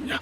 Yeah.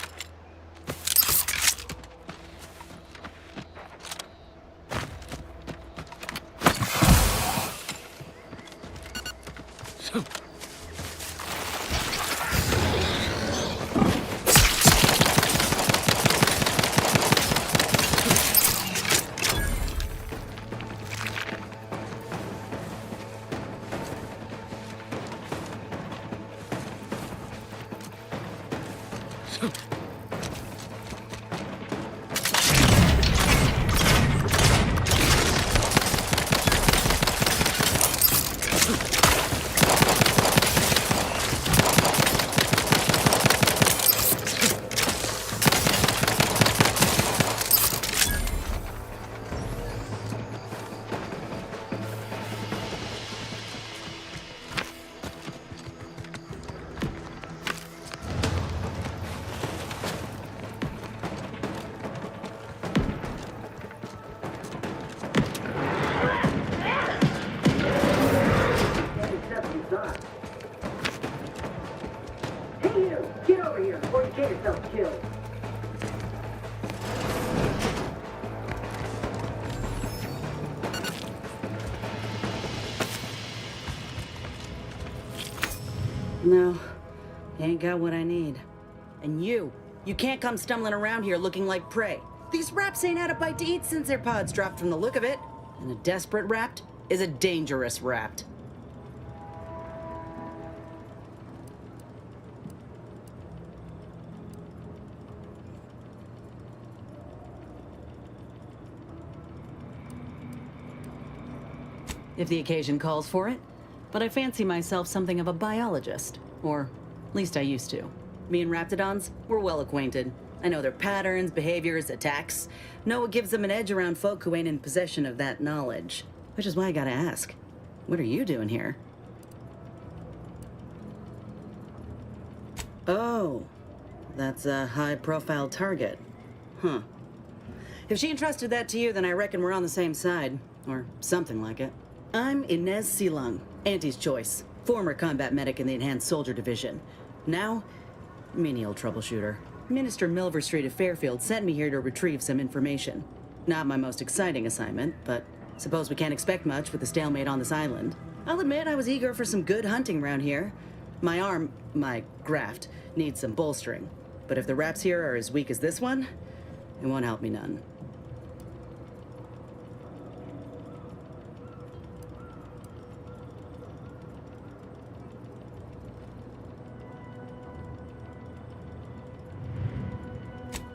Hey you! Get over here before you get yourself killed! No, ain't got what I need. And you can't come stumbling around here looking like prey. These raps ain't had a bite to eat since their pods dropped from the look of it. And a desperate rapt is a dangerous rapt. If the occasion calls for it. But I fancy myself something of a biologist. Or, at least I used to. Me and Raptidons, we're well acquainted. I know their patterns, behaviors, attacks. Know what gives them an edge around folk who ain't in possession of that knowledge. Which is why I gotta ask, what are you doing here? Oh, that's a high-profile target. Huh. If she entrusted that to you, then I reckon we're on the same side. Or something like it. I'm Inez Silung, Auntie's choice. Former combat medic in the Enhanced Soldier Division. Now, menial troubleshooter. Minister Milverstreet of Fairfield sent me here to retrieve some information. Not my most exciting assignment, but suppose we can't expect much with the stalemate on this island. I'll admit I was eager for some good hunting around here. My graft, needs some bolstering. But if the raps here are as weak as this one, it won't help me none.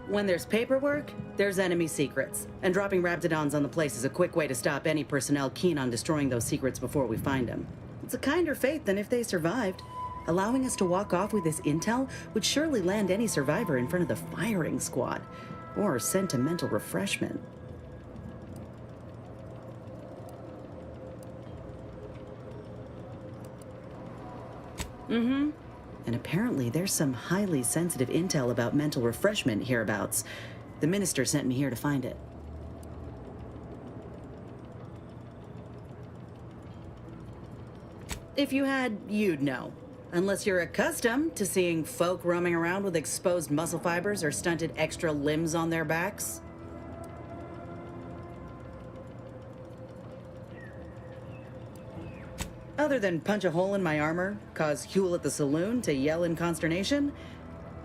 When there's paperwork, there's enemy secrets. And dropping Raptidons on the place is a quick way to stop any personnel keen on destroying those secrets before we find them. It's a kinder fate than if they survived. Allowing us to walk off with this intel would surely land any survivor in front of the firing squad. Or sentimental refreshment. Mm-hmm. And apparently there's some highly sensitive intel about mental refreshment hereabouts. The minister sent me here to find it. If you had, you'd know. Unless you're accustomed to seeing folk roaming around with exposed muscle fibers or stunted extra limbs on their backs. Other than punch a hole in my armor, cause Huel at the saloon to yell in consternation,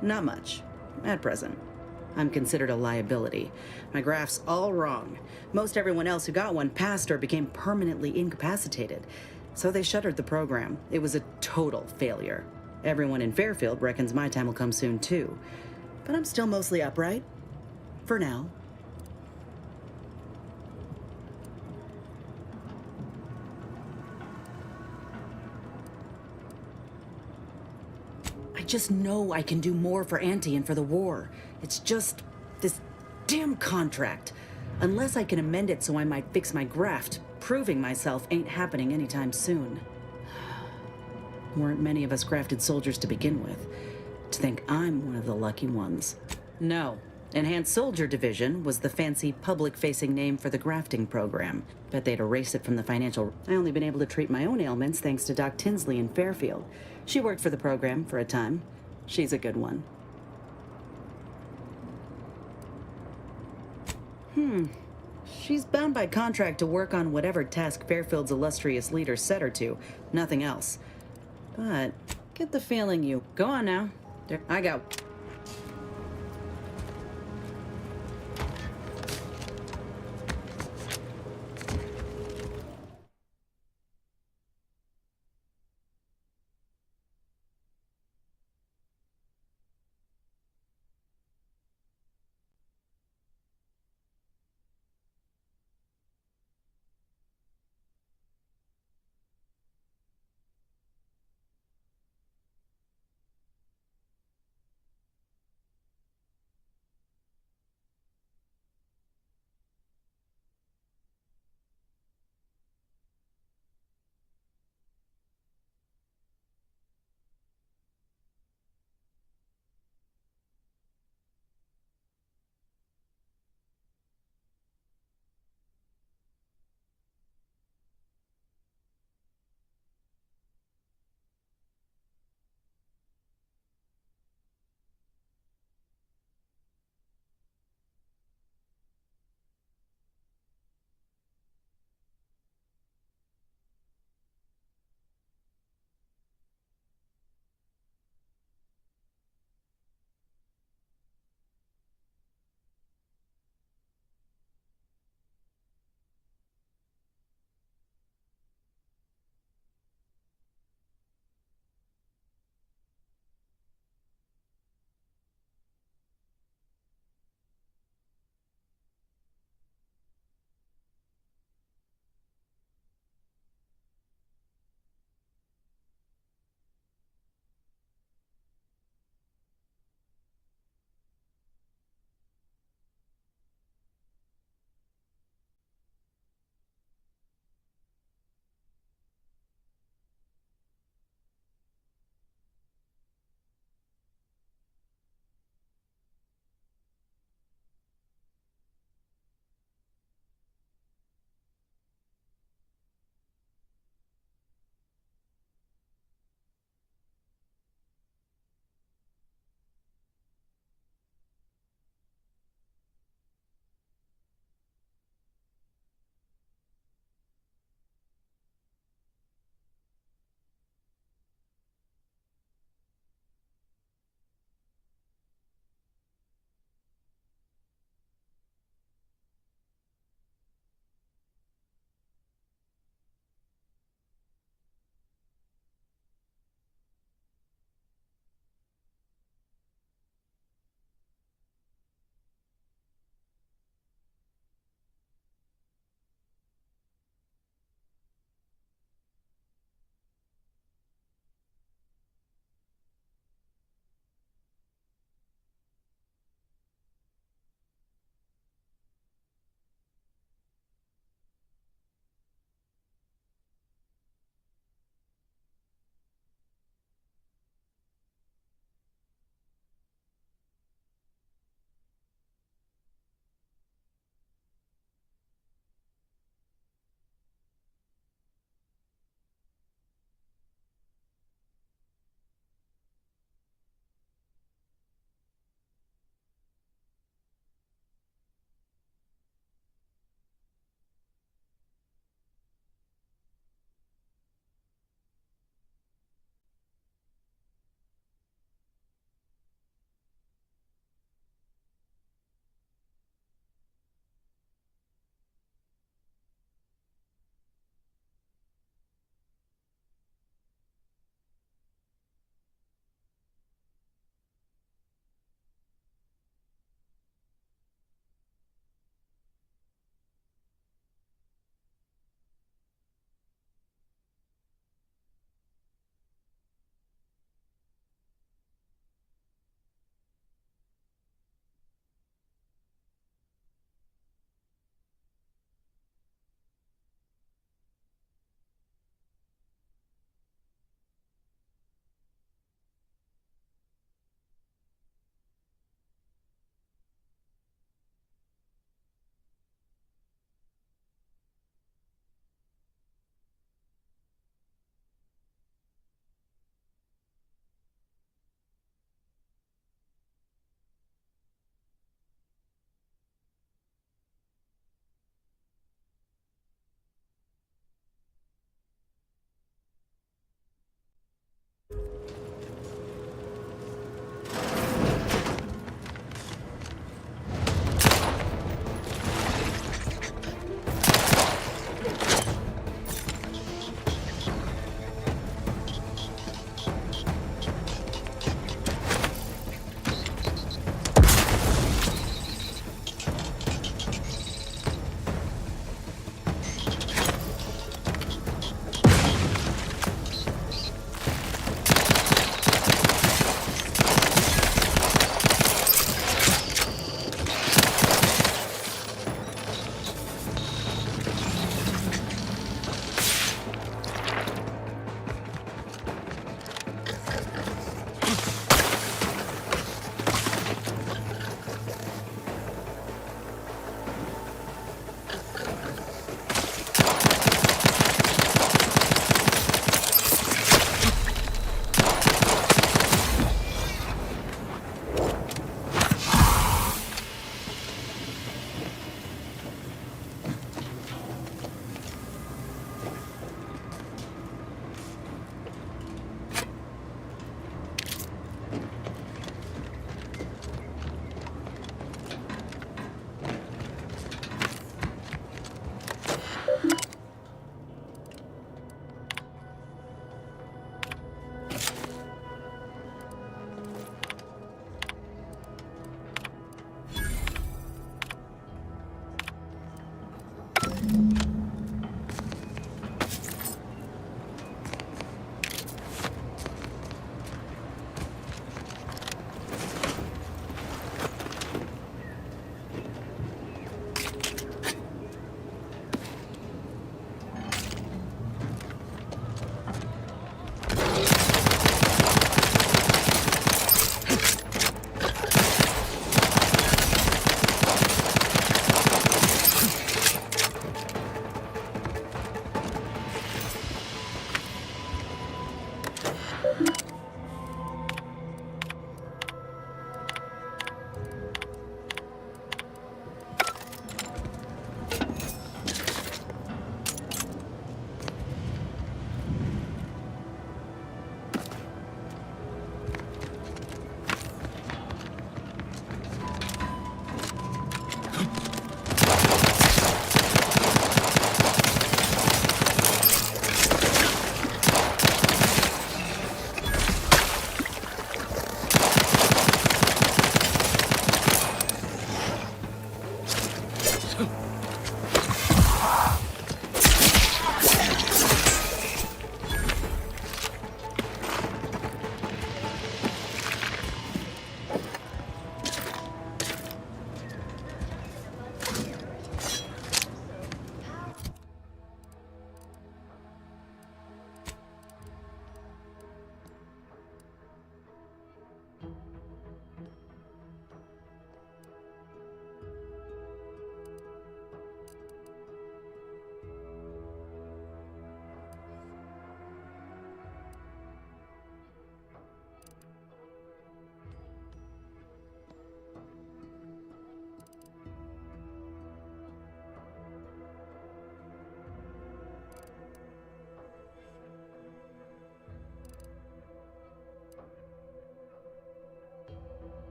not much, at present. I'm considered a liability. My graph's all wrong. Most everyone else who got one passed or became permanently incapacitated. So they shuttered the program. It was a total failure. Everyone in Fairfield reckons my time will come soon too. But I'm still mostly upright. For now. I just know I can do more for Auntie and for the war. It's just this damn contract. Unless I can amend it so I might fix my graft, proving myself ain't happening anytime soon. Weren't many of us grafted soldiers to begin with. To think I'm one of the lucky ones. No. Enhanced Soldier Division was the fancy public-facing name for the grafting program. Bet they'd erase it from the financial... I only been able to treat my own ailments thanks to Doc Tinsley in Fairfield. She worked for the program for a time. She's a good one. She's bound by contract to work on whatever task Fairfield's illustrious leader set her to, nothing else. But get the feeling you... Go on now. There, I go.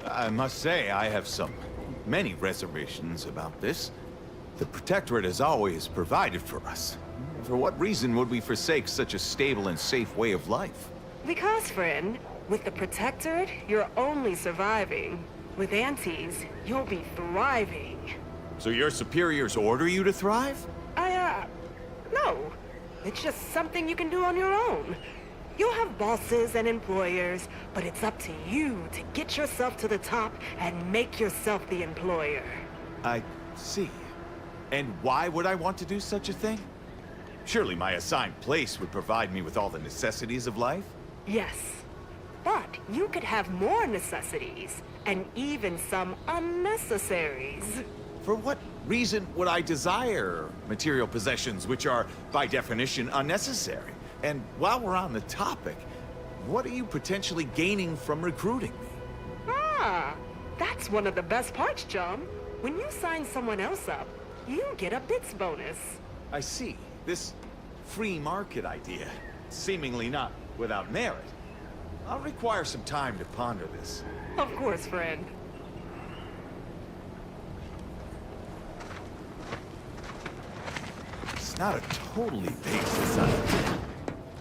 I must say, I have many reservations about this. The Protectorate has always provided for us. For what reason would we forsake such a stable and safe way of life? Because, friend, with the Protectorate, you're only surviving. With Antes, you'll be thriving. So your superiors order you to thrive? No. It's just something you can do on your own. You'll have bosses and employers, but it's up to you to get yourself to the top and make yourself the employer. I see. And why would I want to do such a thing? Surely my assigned place would provide me with all the necessities of life? Yes. But you could have more necessities, and even some unnecessaries. For what reason would I desire material possessions which are, by definition, unnecessary? And while we're on the topic, what are you potentially gaining from recruiting me? Ah, that's one of the best parts, Chum. When you sign someone else up, you get a bits bonus. I see. This free market idea, seemingly not without merit. I'll require some time to ponder this. Of course, friend. It's not a totally baseless idea.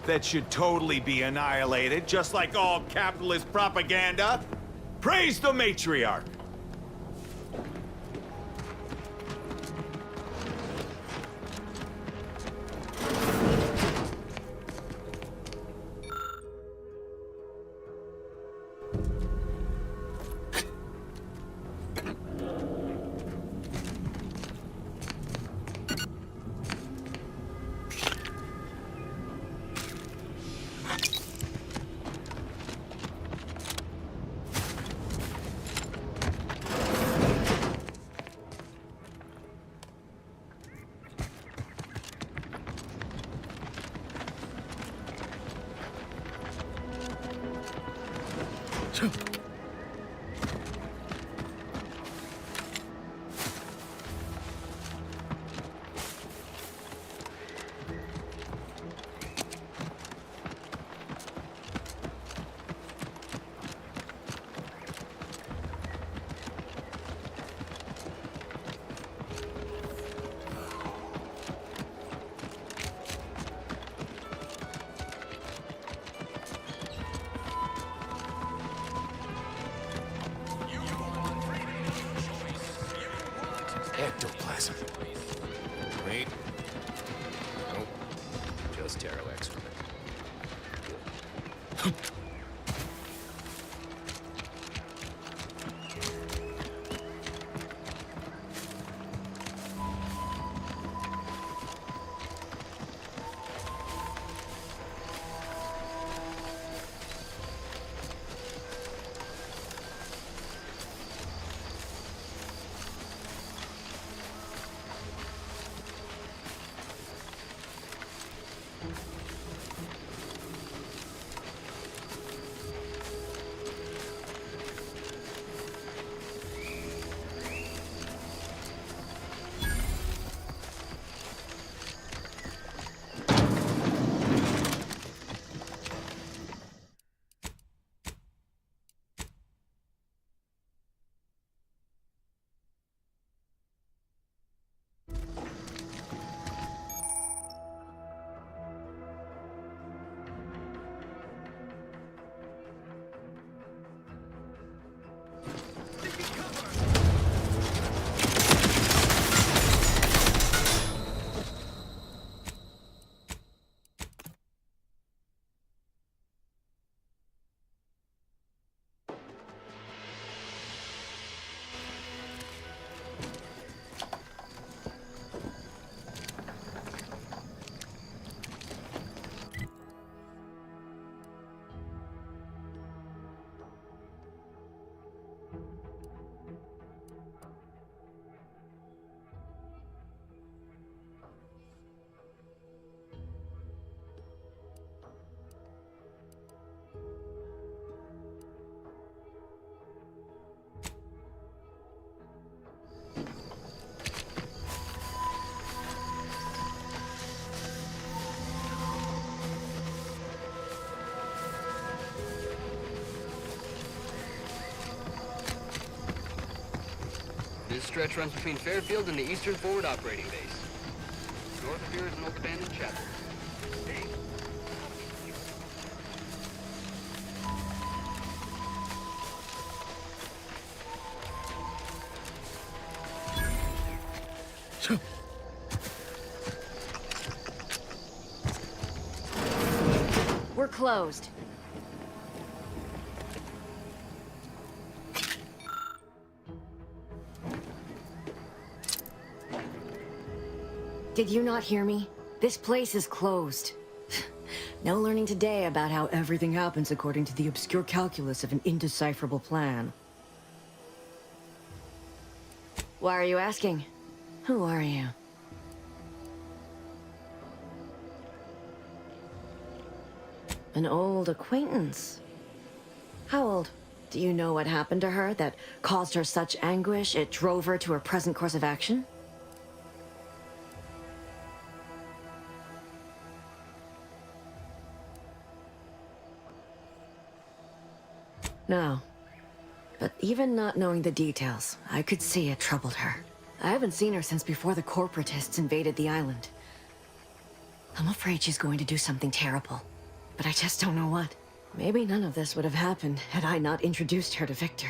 That should totally be annihilated, just like all capitalist propaganda. Praise the matriarch! Ectoplasm. Wait. Nope. Just Taro excrement. This stretch runs between Fairfield and the Eastern Forward Operating Base. North of here is an old abandoned chapel. Hey. We're closed. Did you not hear me? This place is closed. No learning today about how everything happens according to the obscure calculus of an indecipherable plan. Why are you asking? Who are you? An old acquaintance. How old? Do you know what happened to her that caused her such anguish it drove her to her present course of action? No. But even not knowing the details, I could see it troubled her. I haven't seen her since before the corporatists invaded the island. I'm afraid she's going to do something terrible, but I just don't know what. Maybe none of this would have happened had I not introduced her to Victor.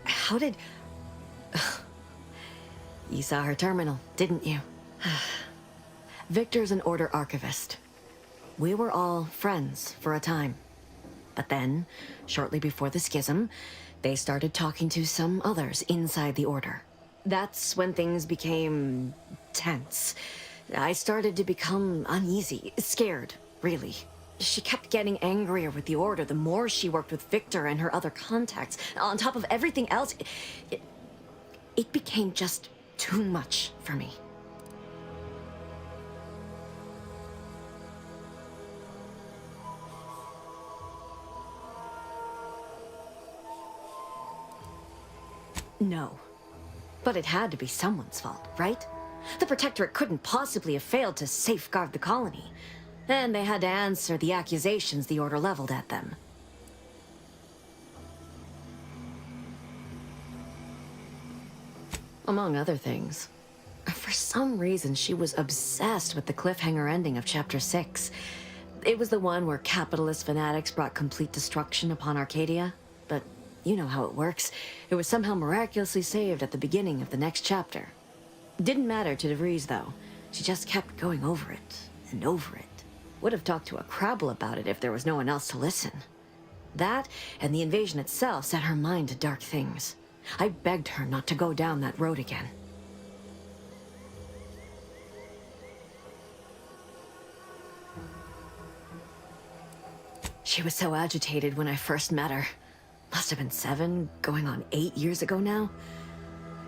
How did... You saw her terminal, didn't you? Victor's an Order archivist. We were all friends for a time. But then, shortly before the schism, they started talking to some others inside the Order. That's when things became tense. I started to become uneasy, scared, really. She kept getting angrier with the Order the more she worked with Victor and her other contacts. On top of everything else, it became just too much for me. No. But it had to be someone's fault, right? The Protectorate couldn't possibly have failed to safeguard the colony. And they had to answer the accusations the Order leveled at them. Among other things. For some reason, she was obsessed with the cliffhanger ending of Chapter 6. It was the one where capitalist fanatics brought complete destruction upon Arcadia. But you know how it works. It was somehow miraculously saved at the beginning of the next chapter. Didn't matter to DeVries, though. She just kept going over it and over it. Would have talked to a Crabble about it if there was no one else to listen. That, and the invasion itself, set her mind to dark things. I begged her not to go down that road again. She was so agitated when I first met her. Must have been 7, going on 8 years ago now.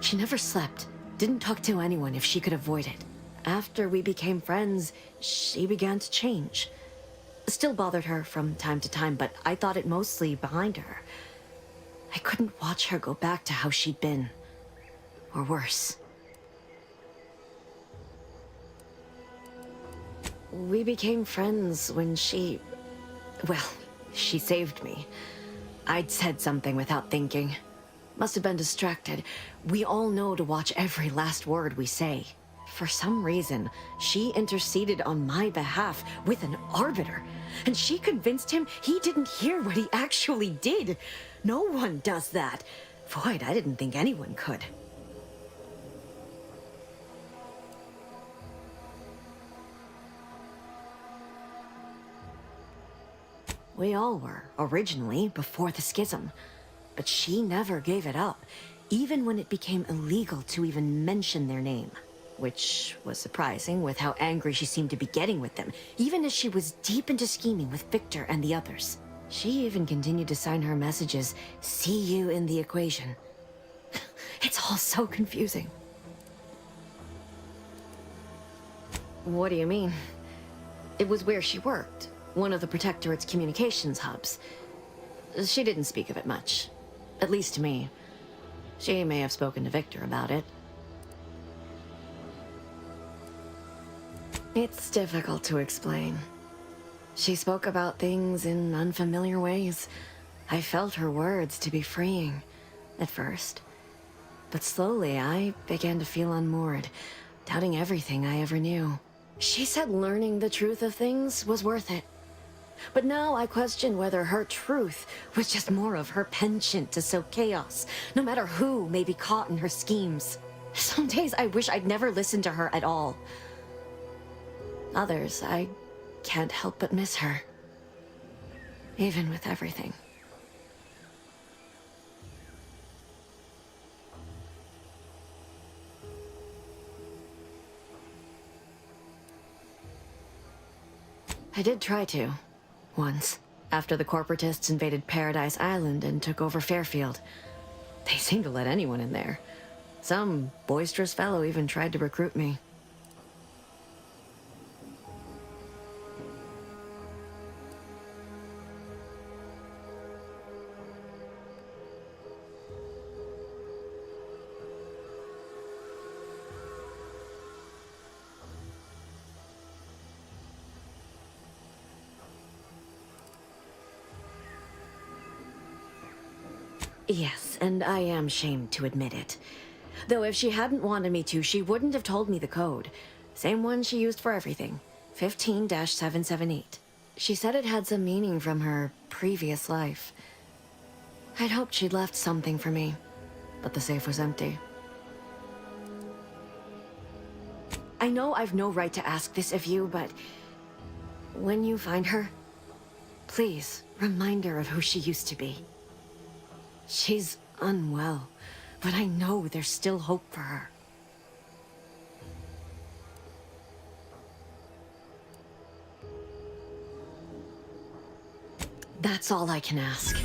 She never slept, didn't talk to anyone if she could avoid it. after we became friends, she began to change. Still bothered her from time to time, but I thought it mostly behind her. I couldn't watch her go back to how she'd been. Or worse. We became friends when she... well, she saved me. I'd said something without thinking. Must have been distracted. We all know to watch every last word we say. For some reason, she interceded on my behalf with an arbiter, and she convinced him he didn't hear what he actually did. No one does that. Void, I didn't think anyone could. We all were, originally, before the schism. But she never gave it up, even when it became illegal to even mention their name. Which was surprising with how angry she seemed to be getting with them, even as she was deep into scheming with Victor and the others. She even continued to sign her messages, "See you in the equation." It's all so confusing. What do you mean? It was where she worked, one of the Protectorate's communications hubs. She didn't speak of it much. At least to me. She may have spoken to Victor about it. It's difficult to explain. She spoke about things in unfamiliar ways. I felt her words to be freeing, at first. But slowly, I began to feel unmoored, doubting everything I ever knew. She said learning the truth of things was worth it. But now I question whether her truth was just more of her penchant to sow chaos, no matter who may be caught in her schemes. Some days I wish I'd never listened to her at all. Others, I can't help but miss her. Even with everything. I did try to. Once, after the corporatists invaded Paradise Island and took over Fairfield. They seemed to let anyone in there. Some boisterous fellow even tried to recruit me. Yes, and I am shamed to admit it. Though if she hadn't wanted me to, she wouldn't have told me the code. Same one she used for everything. 15-778. She said it had some meaning from her previous life. I'd hoped she'd left something for me, but the safe was empty. I know I've no right to ask this of you, but when you find her, please remind her of who she used to be. She's unwell, but I know there's still hope for her. That's all I can ask.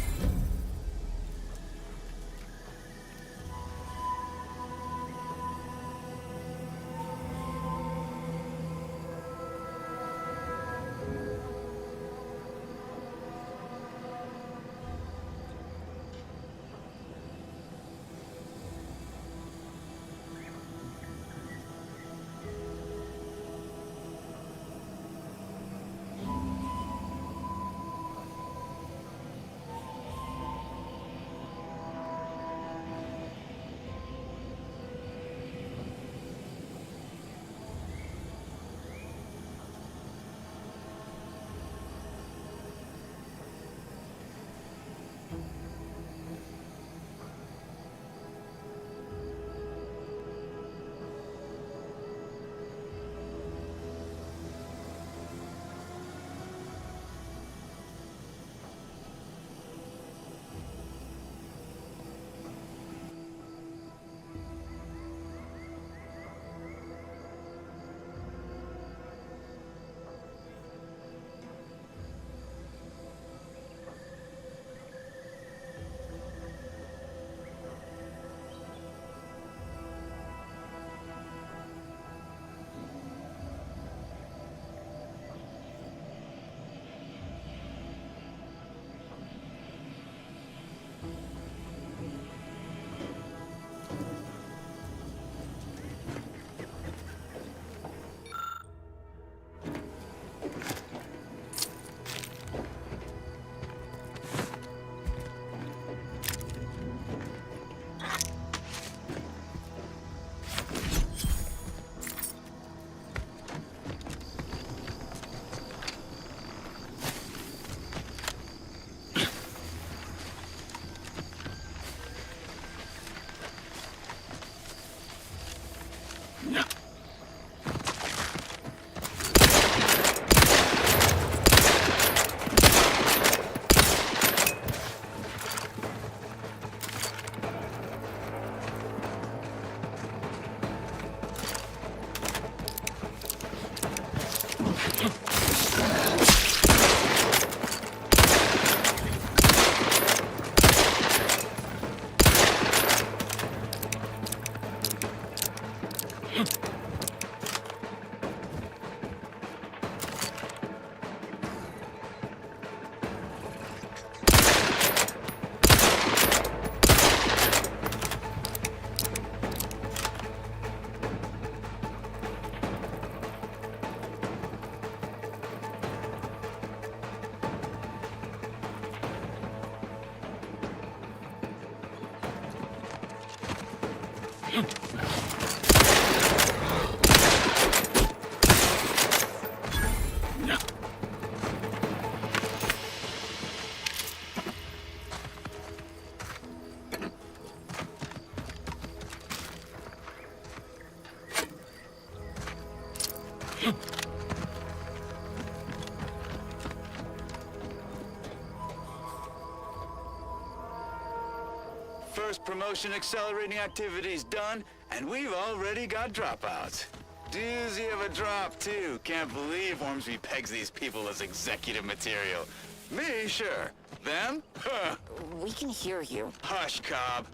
First promotion accelerating activities done, and we've already got dropouts. Doozy of a drop, too. Can't believe Ormsby pegs these people as executive material. Me, sure. Them? Huh. We can hear you. Hush, Cobb.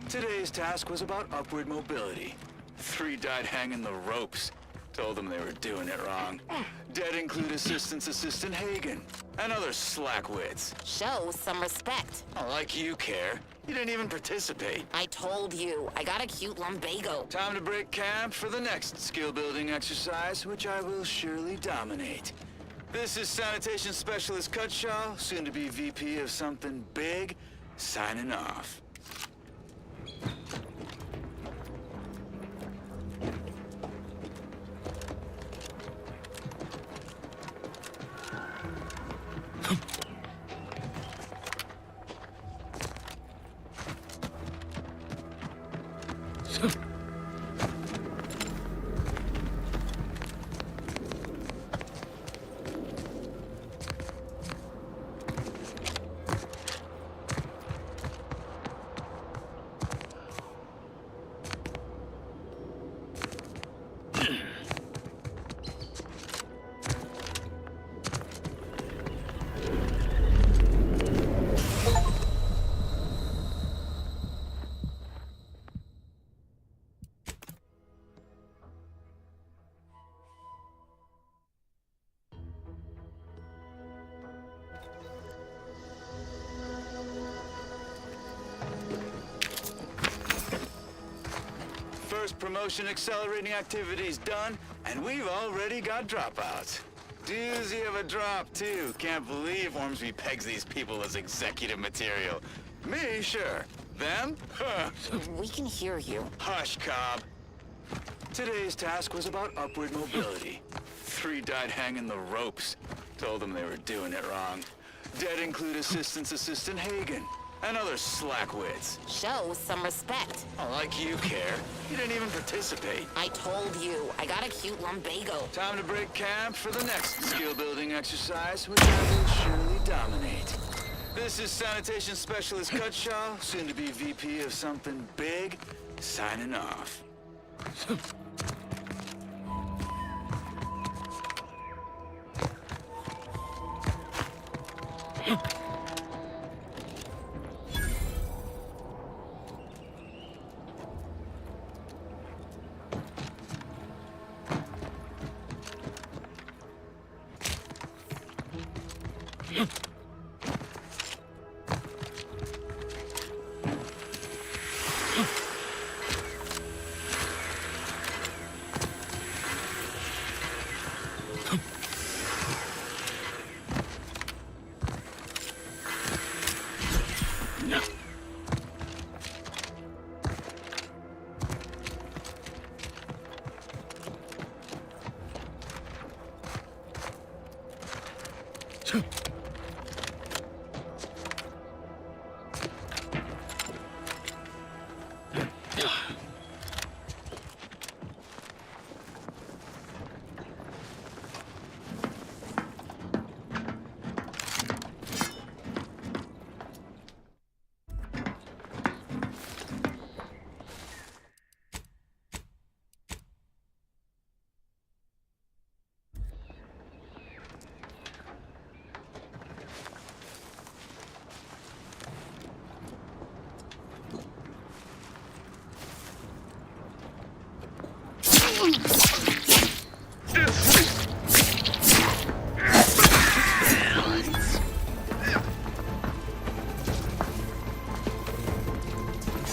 Today's task was about upward mobility. 3 died hanging the ropes. Told them they were doing it wrong. Dead include Assistant Hagen and other slackwits. Show some respect. Oh, like you care. You didn't even participate. I told you, I got a cute lumbago. Time to break camp for the next skill-building exercise, which I will surely dominate. This is Sanitation Specialist Cutshaw, soon to be VP of something big, signing off. First promotion accelerating activities done, and we've already got dropouts. Doozy of a drop, too. Can't believe Ormsby pegs these people as executive material. Me, sure. Them? Huh. We can hear you. Hush, Cobb. Today's task was about upward mobility. 3 died hanging the ropes. Told them they were doing it wrong. Dead include Assistant Hagen and other slackwits. Show some respect. Oh, like you care. You didn't even participate. I told you, I got a cute lumbago. Time to break camp for the next skill-building exercise, which I will surely dominate. This is Sanitation Specialist Cutshaw, soon to be VP of something big, signing off.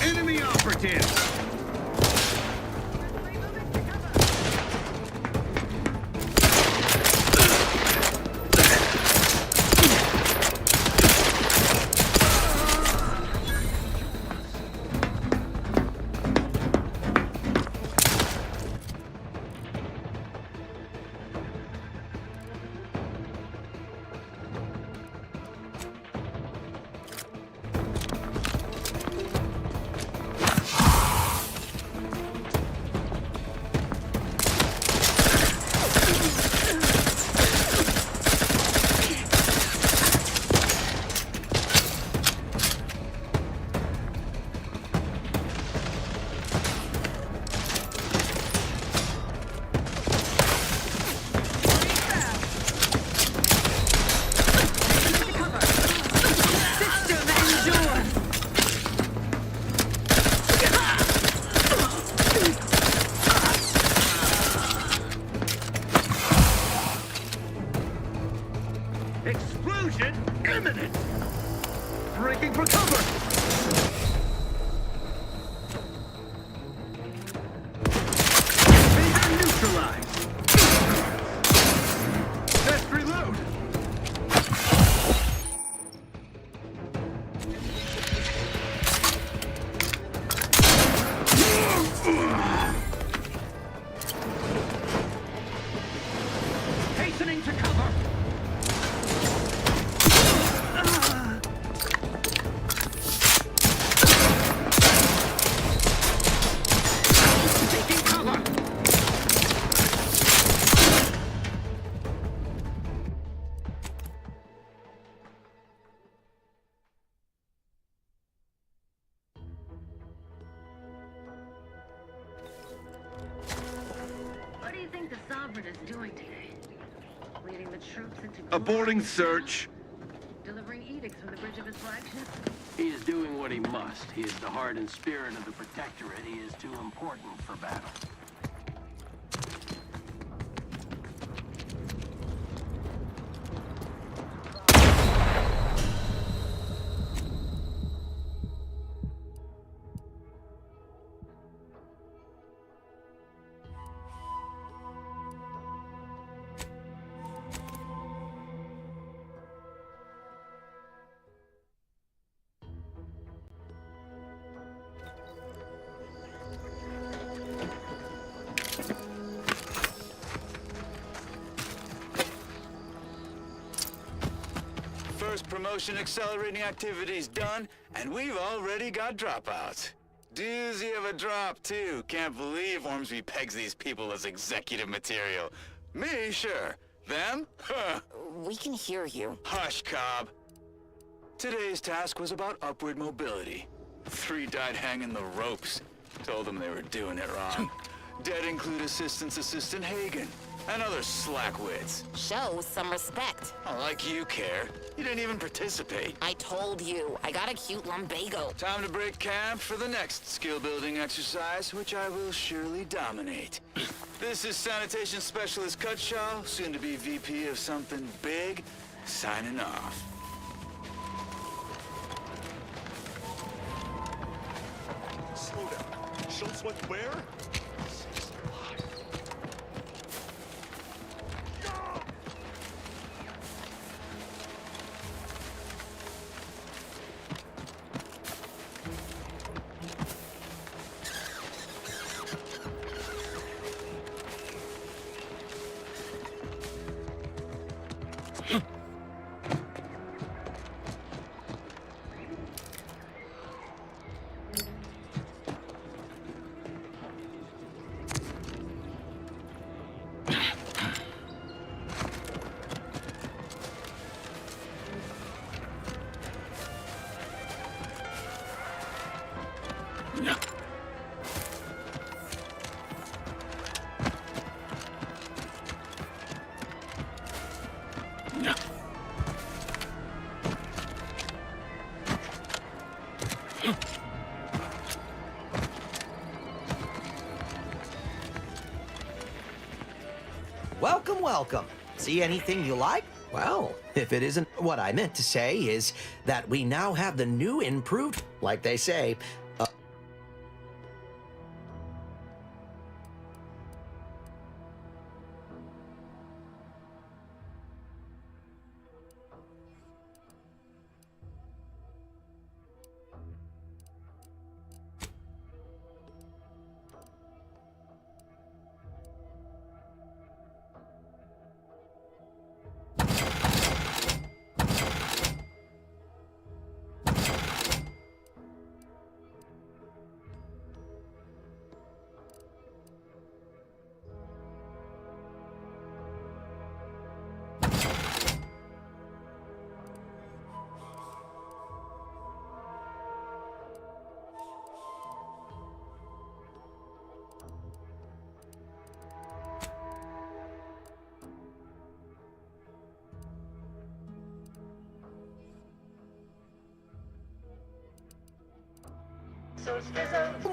Enemy operative! Explosion imminent! Breaking for cover! Phaser neutralized! Best reload! Hastening to cover! Taking cover! What do you think the Sovereign is doing today? Leading the troops into Aborting search. delivering edicts from the bridge of his flagship? He is doing what he must. He is the heart and spirit of the Protectorate. He is too important for battle. First promotion accelerating activities done, and we've already got dropouts. Doozy of a drop, too. Can't believe Ormsby pegs these people as executive material. Me, sure. Them? Huh. We can hear you. Hush, Cobb. Today's task was about upward mobility. 3 died hanging the ropes. Told them they were doing it wrong. Dead include Assistant Hagen, and other slackwits. Show some respect. Oh, like you care. You didn't even participate. I told you, I got a cute lumbago. Time to break camp for the next skill-building exercise, which I will surely dominate. This is Sanitation Specialist Cutshaw, soon to be VP of something big, signing off. Slow down. Schultz went where? welcome, welcome. See anything you like? Well, if it isn't, what I meant to say is that we now have the new improved, like they say,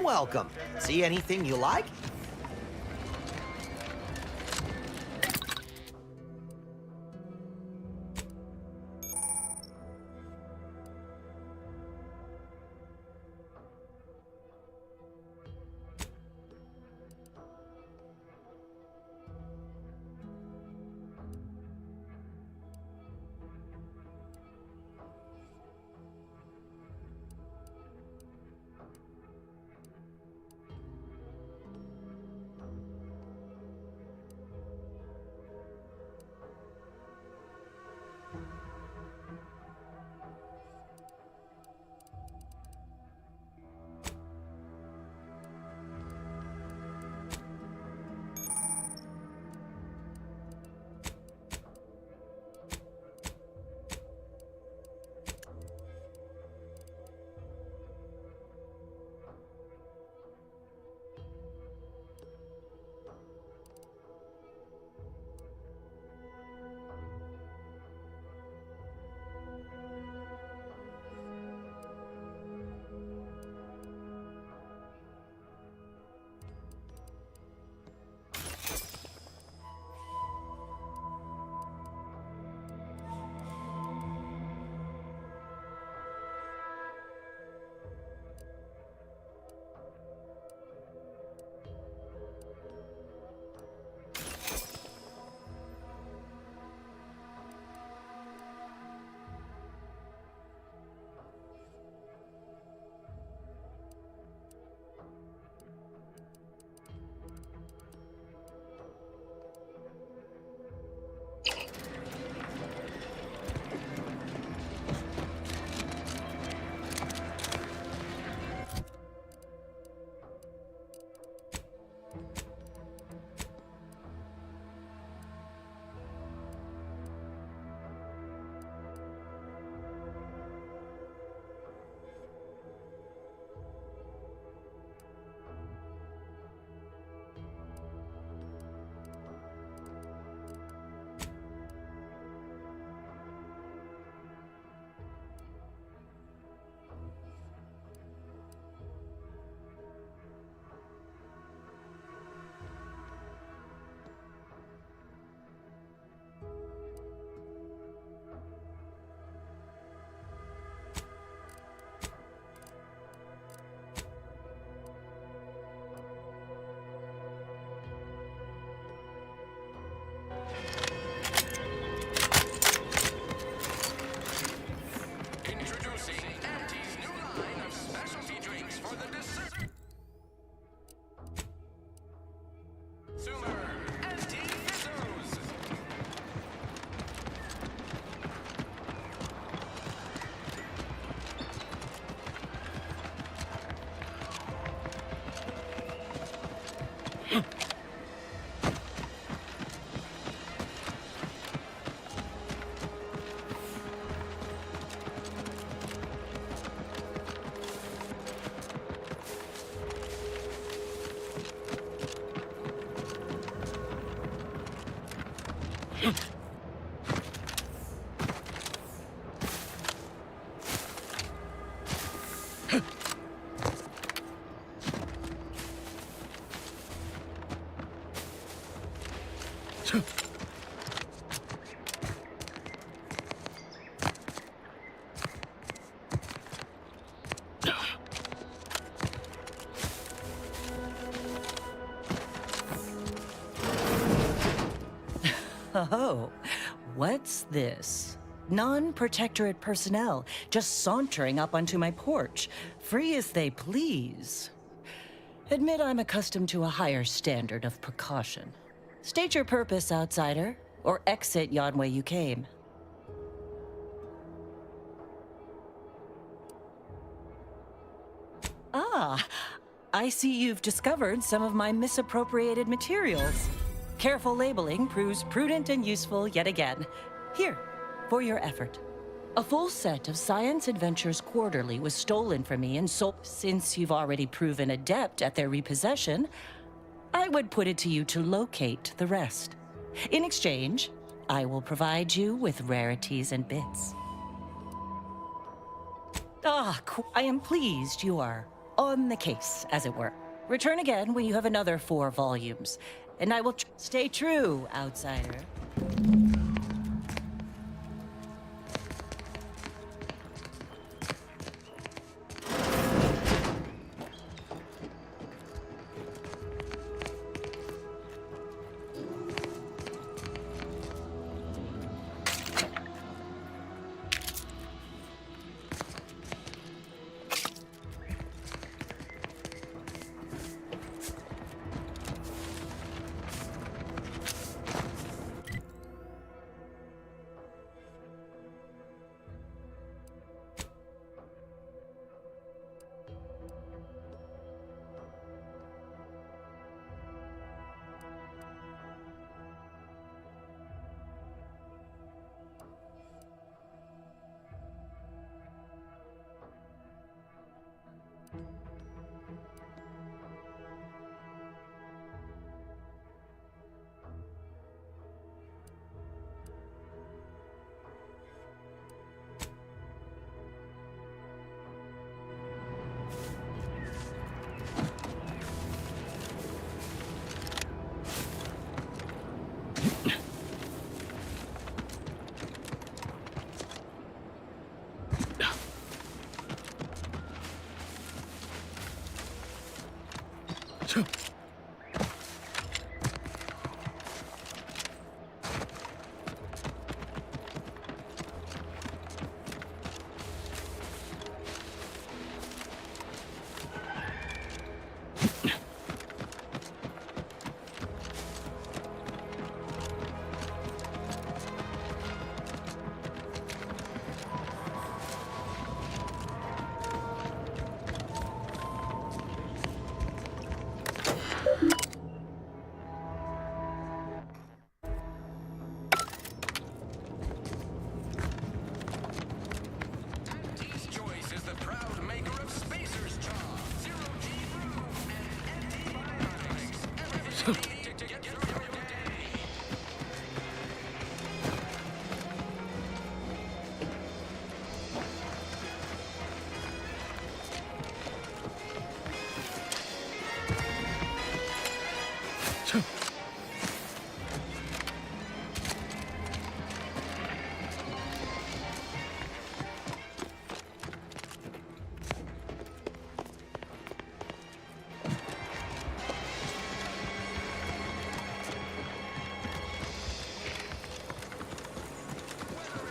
welcome. See anything you like? Oh, what's this? Non-protectorate personnel just sauntering up onto my porch, free as they please. Admit I'm accustomed to a higher standard of precaution. State your purpose, outsider, or exit yon way you came. Ah, I see you've discovered some of my misappropriated materials. Careful labeling proves prudent and useful yet again. Here, for your effort. A full set of Science Adventures Quarterly was stolen from me and sold. Since you've already proven adept at their repossession, I would put it to you to locate the rest. In exchange, I will provide you with rarities and bits. I am pleased you are on the case, as it were. Return again when you have another 4 volumes, and I will stay true, outsider.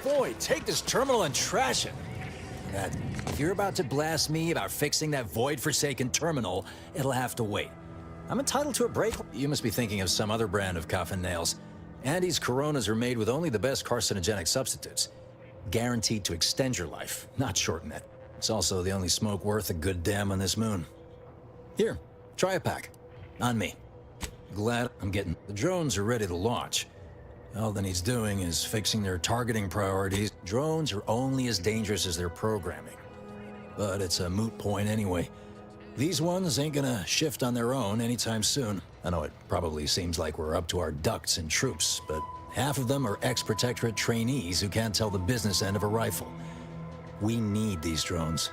Void, take this terminal and trash it. If you're about to blast me about fixing that Void-forsaken terminal, it'll have to wait. I'm entitled to a break. You must be thinking of some other brand of coffin nails. Andy's Coronas are made with only the best carcinogenic substitutes. Guaranteed to extend your life, not shorten it. It's also the only smoke worth a good damn on this moon. Here, try a pack. On me. Glad I'm getting... The drones are ready to launch. All that needs doing is fixing their targeting priorities. Drones are only as dangerous as their programming. But it's a moot point anyway. These ones ain't gonna shift on their own anytime soon. I know it probably seems like we're up to our ducks in troops, but half of them are ex-Protectorate trainees who can't tell the business end of a rifle. We need these drones.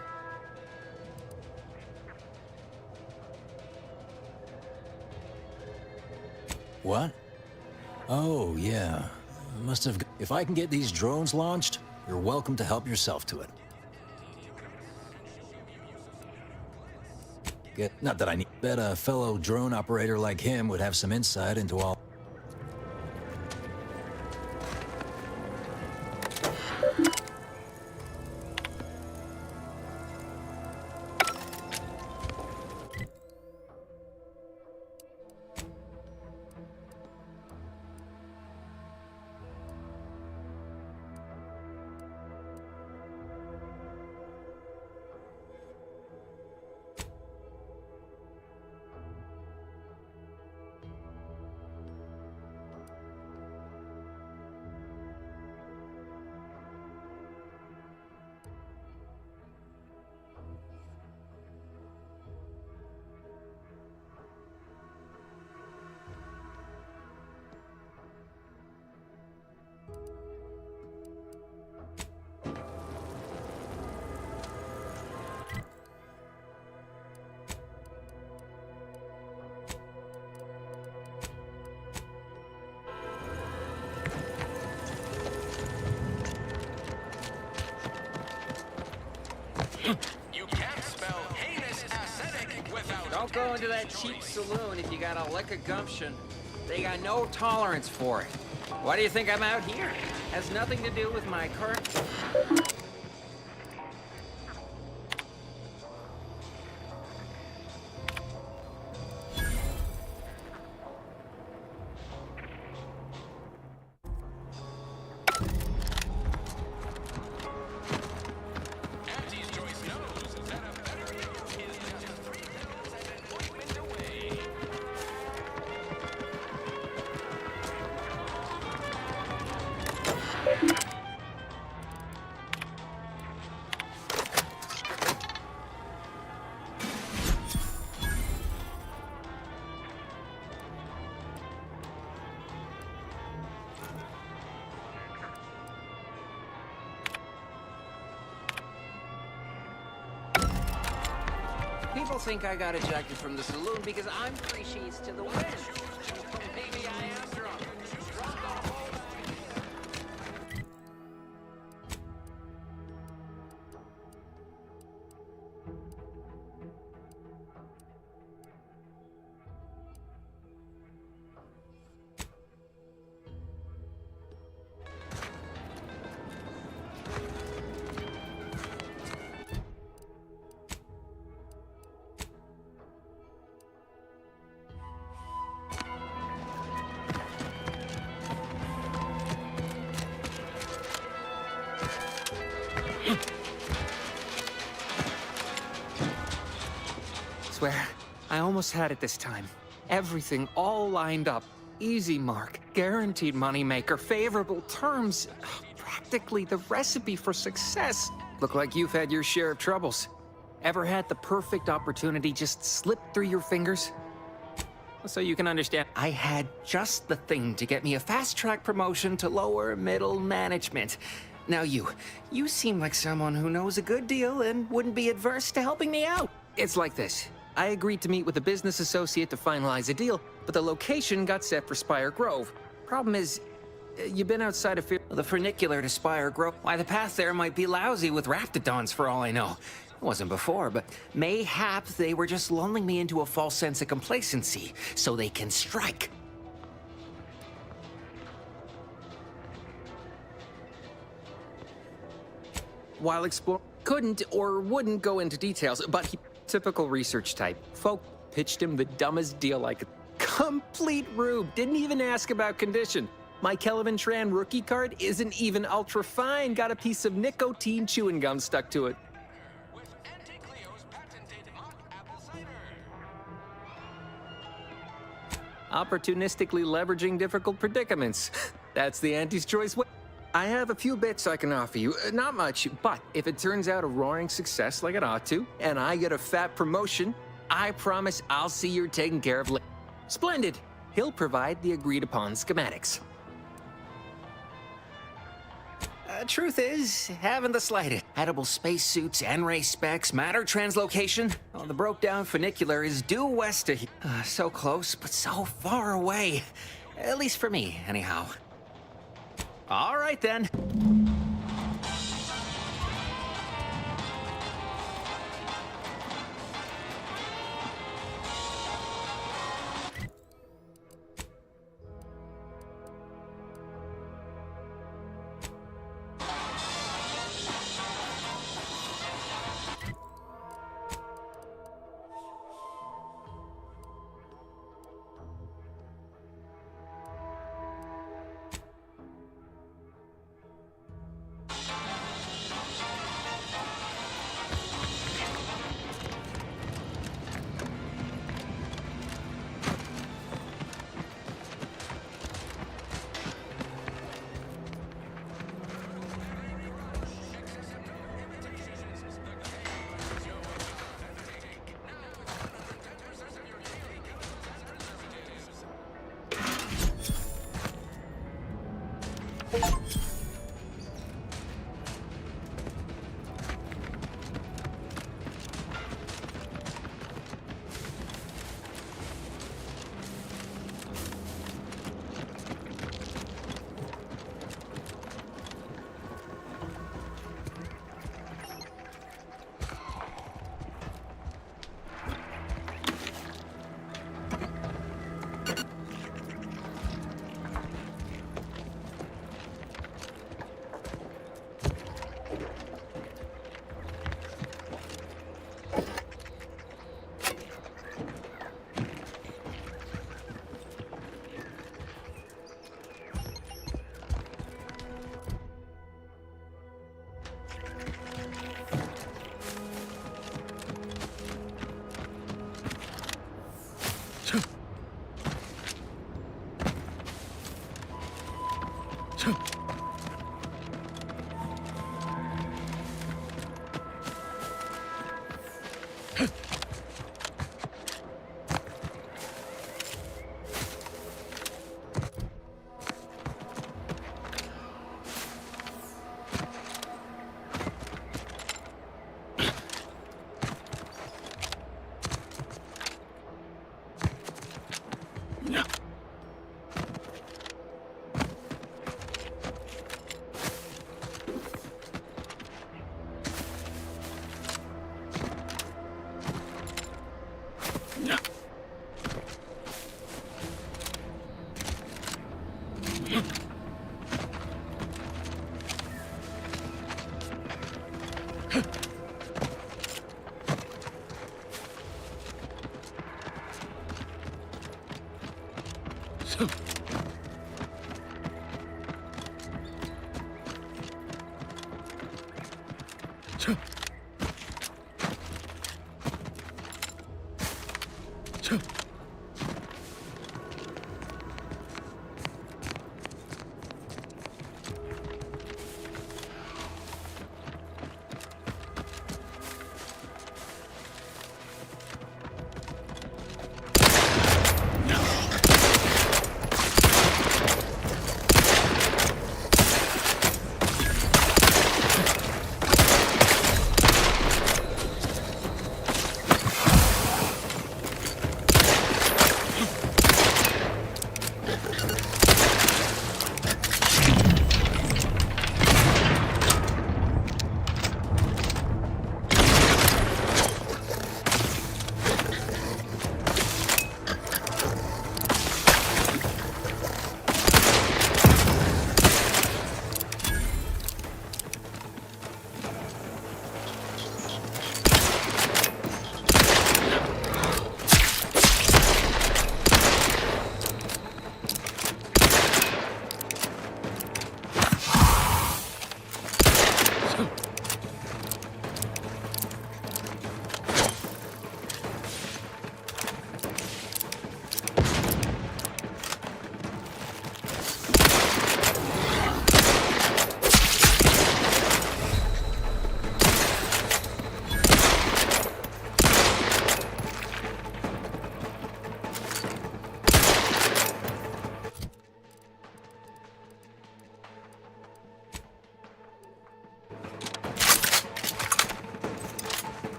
What? Oh, yeah. Must have... If I can get these drones launched, you're welcome to help yourself to it. Not that I need... Bet a fellow drone operator like him would have some insight into all... You can't spell heinous aesthetic without... Don't go into that cheap saloon if you got a lick of gumption. They got no tolerance for it. Why do you think I'm out here? Has nothing to do with my current... People think I got ejected from the saloon because I'm 3 sheets to the wind. Maybe I am drunk. Swear, I almost had it this time. Everything all lined up. Easy mark, guaranteed moneymaker, favorable terms. Practically the recipe for success. Look like you've had your share of troubles. Ever had the perfect opportunity just slip through your fingers? So you can understand, I had just the thing to get me a fast-track promotion to lower middle management. Now you seem like someone who knows a good deal and wouldn't be adverse to helping me out. It's like this. I agreed to meet with a business associate to finalize a deal, but the location got set for Spire Grove. Problem is, you've been outside of the funicular to Spire Grove. Why, the path there might be lousy with raptidons for all I know. It wasn't before, but mayhap they were just lulling me into a false sense of complacency so they can strike. While exploring, couldn't or wouldn't go into details, but he... Typical research type. Folk pitched him the dumbest deal I could. Complete rube. Didn't even ask about condition. My Kelvin Tran rookie card isn't even ultra fine. Got a piece of nicotine chewing gum stuck to it. With Auntie Cleo's patented hot apple cider. Opportunistically leveraging difficult predicaments. That's the Auntie's choice way. I have a few bits I can offer you. Not much, but if it turns out a roaring success like it ought to, and I get a fat promotion, I promise I'll see you're taken care of later. Splendid. He'll provide the agreed-upon schematics. Truth is, haven't the slightest. Edible spacesuits, N-ray specs, matter translocation. Well, the broke-down funicular is due west of here. So close, but so far away. At least for me, anyhow. All right, then.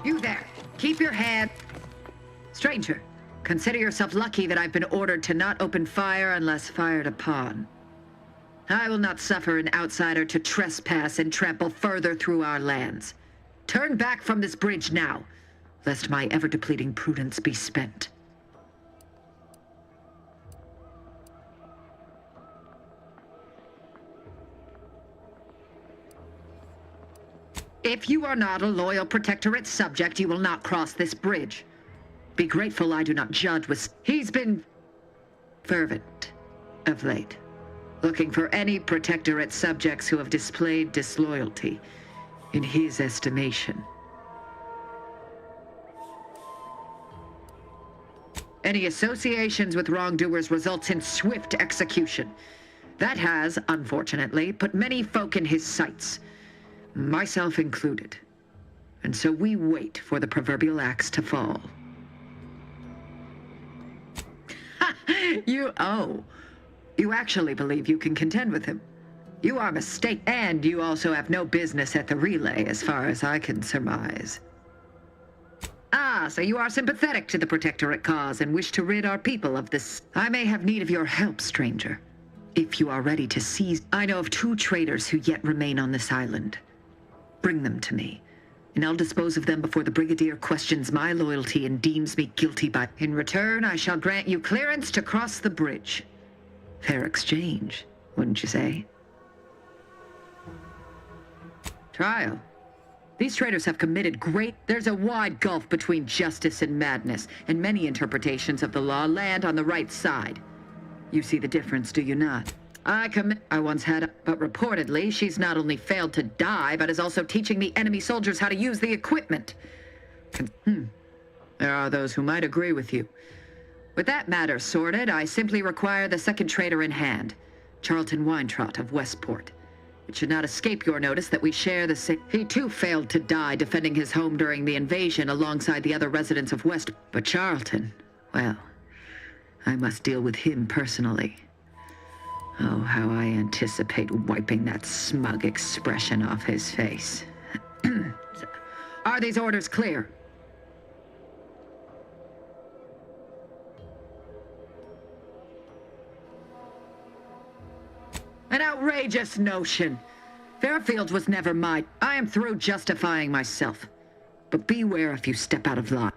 You there. Keep your head. Stranger, consider yourself lucky that I've been ordered to not open fire unless fired upon. I will not suffer an outsider to trespass and trample further through our lands. Turn back from this bridge now, lest my ever-depleting prudence be spent. If you are not a loyal Protectorate subject, you will not cross this bridge. Be grateful I do not judge with... He's been fervent of late, looking for any Protectorate subjects who have displayed disloyalty in his estimation. Any associations with wrongdoers results in swift execution. That has, unfortunately, put many folk in his sights, myself included. And so we wait for the proverbial axe to fall. You actually believe you can contend with him. You are mistaken, and you also have no business at the relay, as far as I can surmise. Ah, so you are sympathetic to the Protectorate cause and wish to rid our people of this. I may have need of your help, stranger, if you are ready to seize. I know of 2 traitors who yet remain on this island. Bring them to me, and I'll dispose of them before the Brigadier questions my loyalty and deems me guilty by... In return, I shall grant you clearance to cross the bridge. Fair exchange, wouldn't you say? Trial. These traitors have committed great... There's a wide gulf between justice and madness, and many interpretations of the law land on the right side. You see the difference, do you not? I once had, but reportedly, she's not only failed to die, but is also teaching the enemy soldiers how to use the equipment. There are those who might agree with you. With that matter sorted, I simply require the second traitor in hand, Charlton Weintraut of Westport. It should not escape your notice that we share the same... He too failed to die defending his home during the invasion alongside the other residents of West... But Charlton, well, I must deal with him personally. Oh, how I anticipate wiping that smug expression off his face. Are these orders clear? An outrageous notion. Fairfield was never mine. I am through justifying myself. But beware if you step out of line.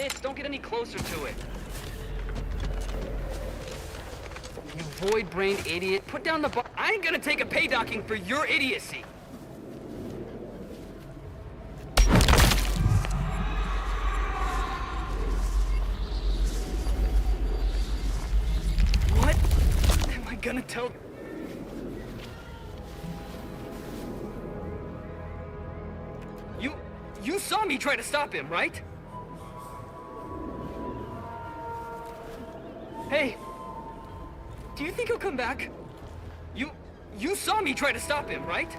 fits. Don't get any closer to it. You void-brained idiot. Put down the bar. I ain't gonna take a pay docking for your idiocy. What am I gonna tell... You saw me try to stop him, right? Hey, do you think he'll come back? You saw me try to stop him, right?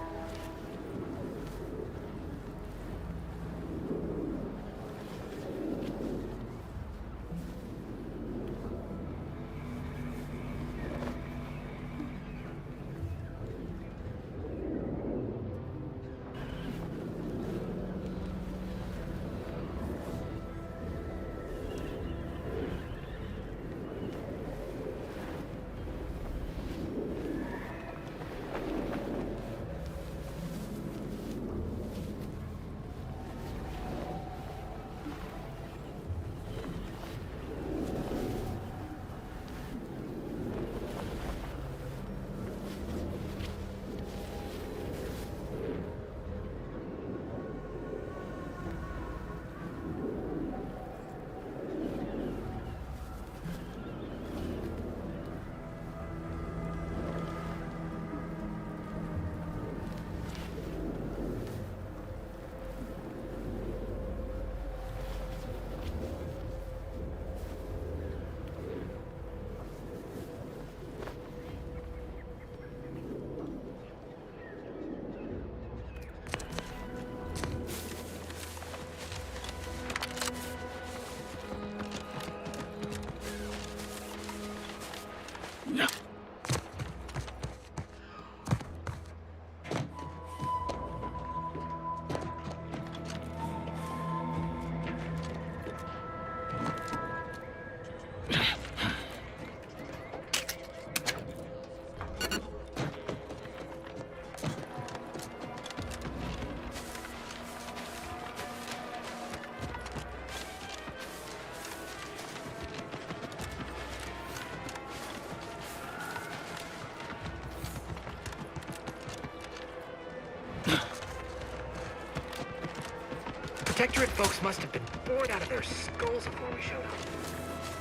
Protectorate folks must have been bored out of their skulls before we showed up.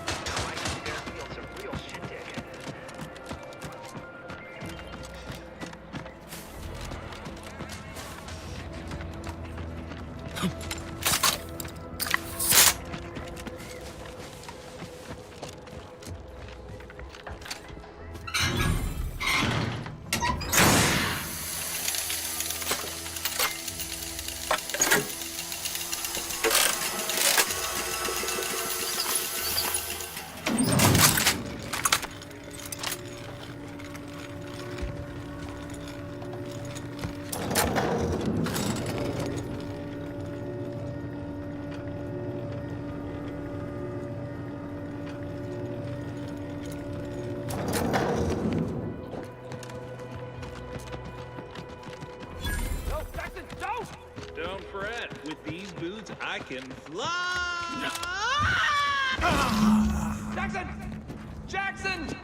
I see they're feeling some real shindig. Don't fret. With these boots, I can fly! Jackson! Jackson!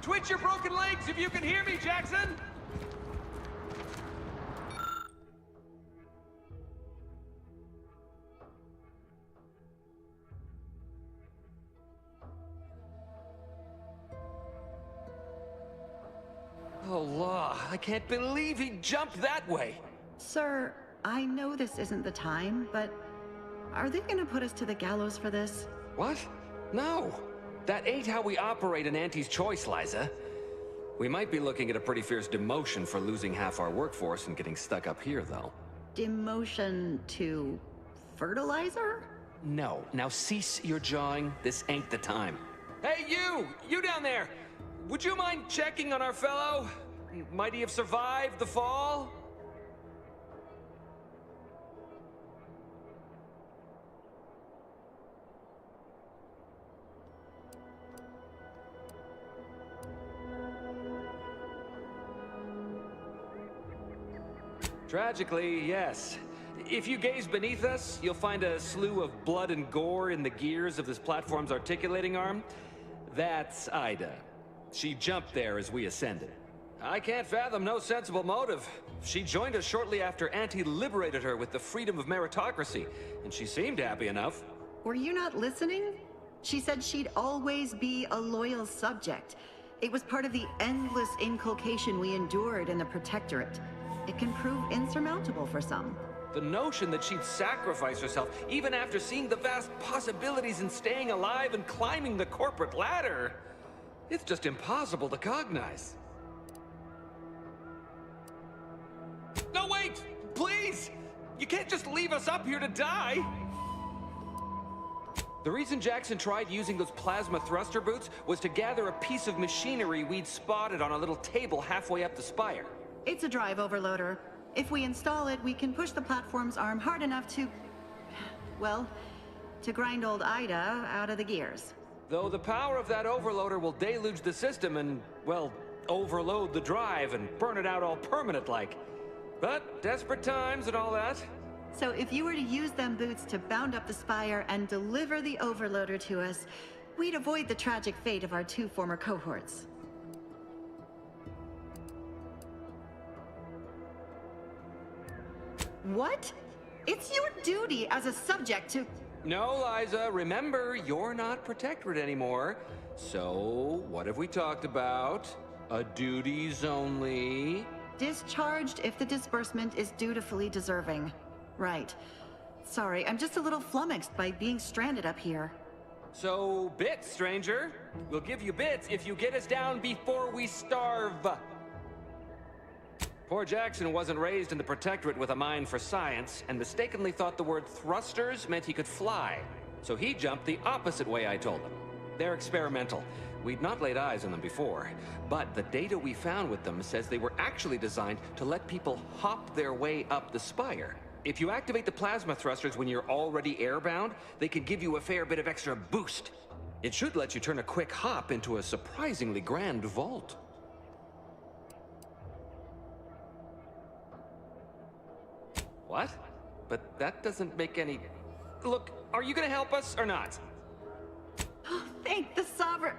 Twitch your broken legs if you can hear me, Jackson! Oh, law. I can't believe he jumped that way. Sir, I know this isn't the time, but are they gonna put us to the gallows for this? What? No. That ain't how we operate in Auntie's Choice, Liza. We might be looking at a pretty fierce demotion for losing half our workforce and getting stuck up here, though. Demotion to fertilizer? No. Now cease your jawing. This ain't the time. Hey, you! You down there! Would you mind checking on our fellow? Might he have survived the fall? Tragically, yes. If you gaze beneath us, you'll find a slew of blood and gore in the gears of this platform's articulating arm. That's Ida. She jumped there as we ascended. I can't fathom no sensible motive. She joined us shortly after Auntie liberated her with the freedom of meritocracy, and she seemed happy enough. Were you not listening? She said she'd always be a loyal subject. It was part of the endless inculcation we endured in the Protectorate. It can prove insurmountable for some. The notion that she'd sacrifice herself, even after seeing the vast possibilities in staying alive and climbing the corporate ladder, it's just impossible to cognize. No, wait! Please! You can't just leave us up here to die! The reason Jackson tried using those plasma thruster boots was to gather a piece of machinery we'd spotted on a little table halfway up the spire. It's a drive overloader. If we install it, we can push the platform's arm hard enough to... well, to grind old Ida out of the gears. Though the power of that overloader will deluge the system and, well, overload the drive and burn it out all permanent-like. But desperate times and all that. So if you were to use them boots to bound up the spire and deliver the overloader to us, we'd avoid the tragic fate of our 2 former cohorts. What? It's your duty as a subject to... No, Liza, remember, you're not Protectorate anymore. So, what have we talked about? A duties only. Discharged if the disbursement is dutifully deserving. Right. Sorry, I'm just a little flummoxed by being stranded up here. So, bits, stranger. We'll give you bits if you get us down before we starve. Poor Jackson wasn't raised in the Protectorate with a mind for science, and mistakenly thought the word thrusters meant he could fly. So he jumped the opposite way I told him. They're experimental. We'd not laid eyes on them before, but the data we found with them says they were actually designed to let people hop their way up the spire. If you activate the plasma thrusters when you're already airbound, they can give you a fair bit of extra boost. It should let you turn a quick hop into a surprisingly grand vault. What? But that doesn't make any... Look, are you gonna help us or not? Thank the Sovereign...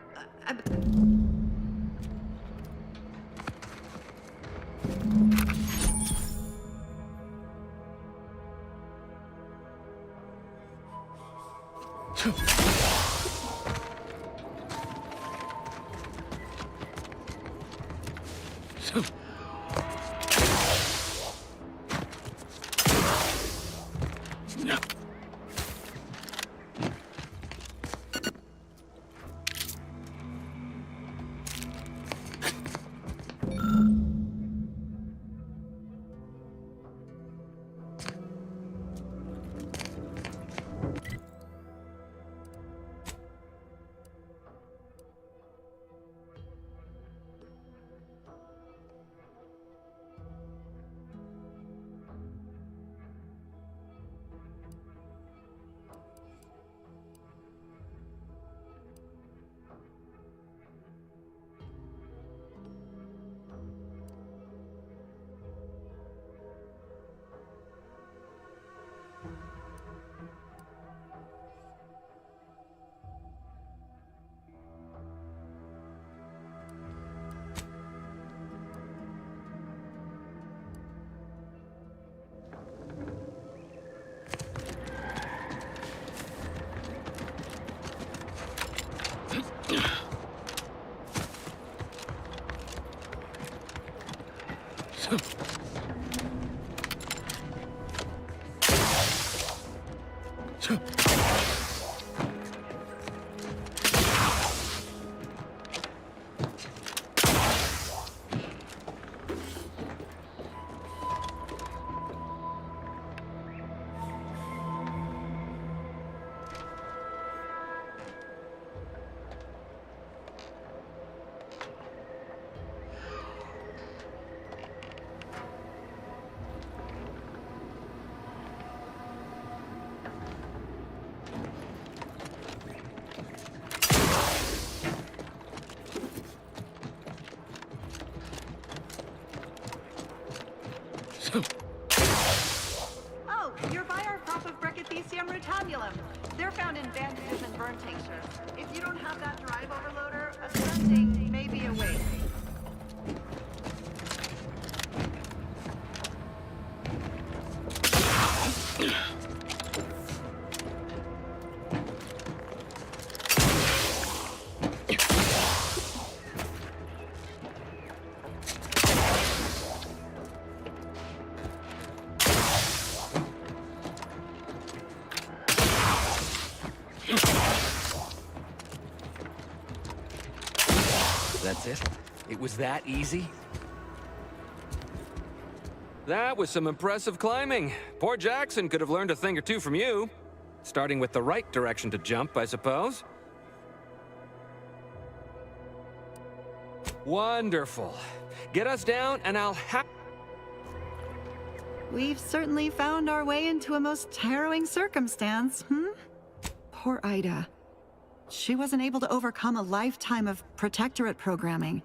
That's it? It was that easy? That was some impressive climbing. Poor Jackson could have learned a thing or two from you. Starting with the right direction to jump, I suppose. Wonderful. Get us down and I'll We've certainly found our way into a most harrowing circumstance, hmm? Poor Ida. She wasn't able to overcome a lifetime of Protectorate programming.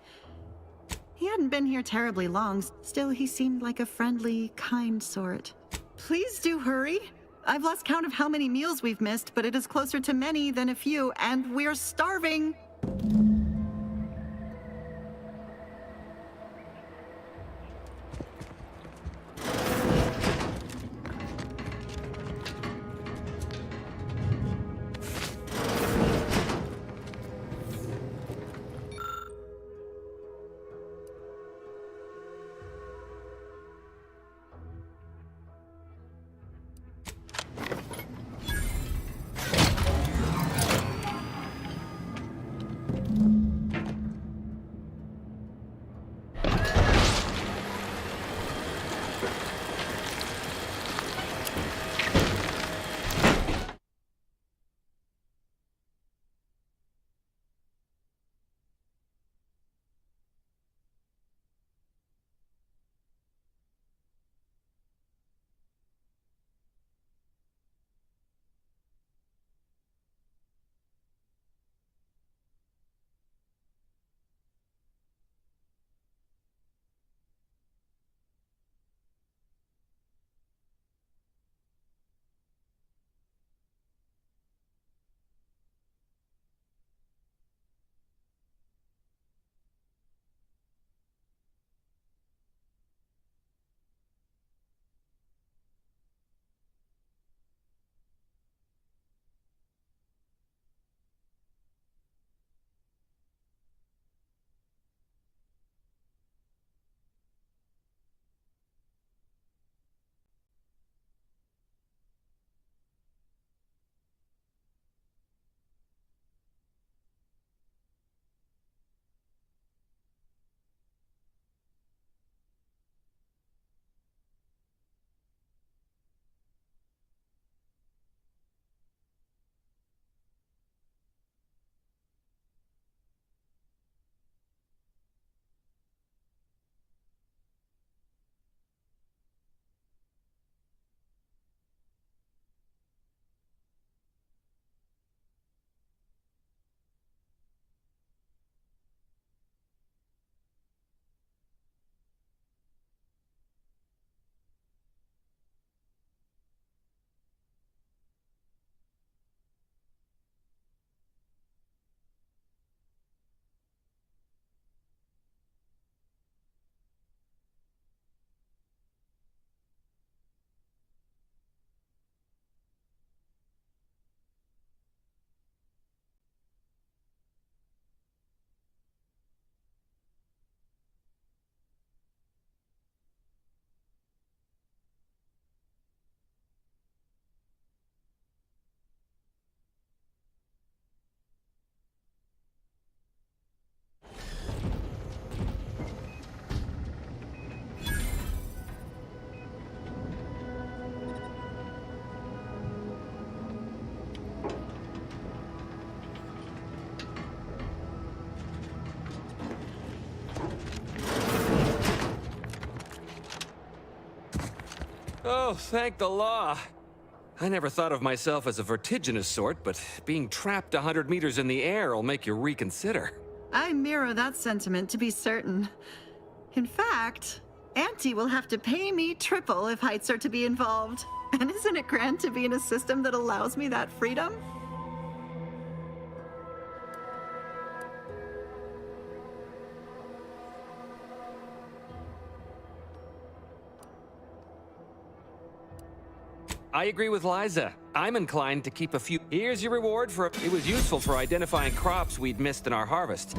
He hadn't been here terribly long, still he seemed like a friendly, kind sort. Please do hurry. I've lost count of how many meals we've missed, but it is closer to many than a few, and we're starving! Oh, thank the law. I never thought of myself as a vertiginous sort, but being trapped 100 meters in the air will make you reconsider. I mirror that sentiment, to be certain. In fact, Auntie will have to pay me triple if heights are to be involved. And isn't it grand to be in a system that allows me that freedom? I agree with Liza. I'm inclined to keep a few. Here's your reward for it was useful for identifying crops we'd missed in our harvest.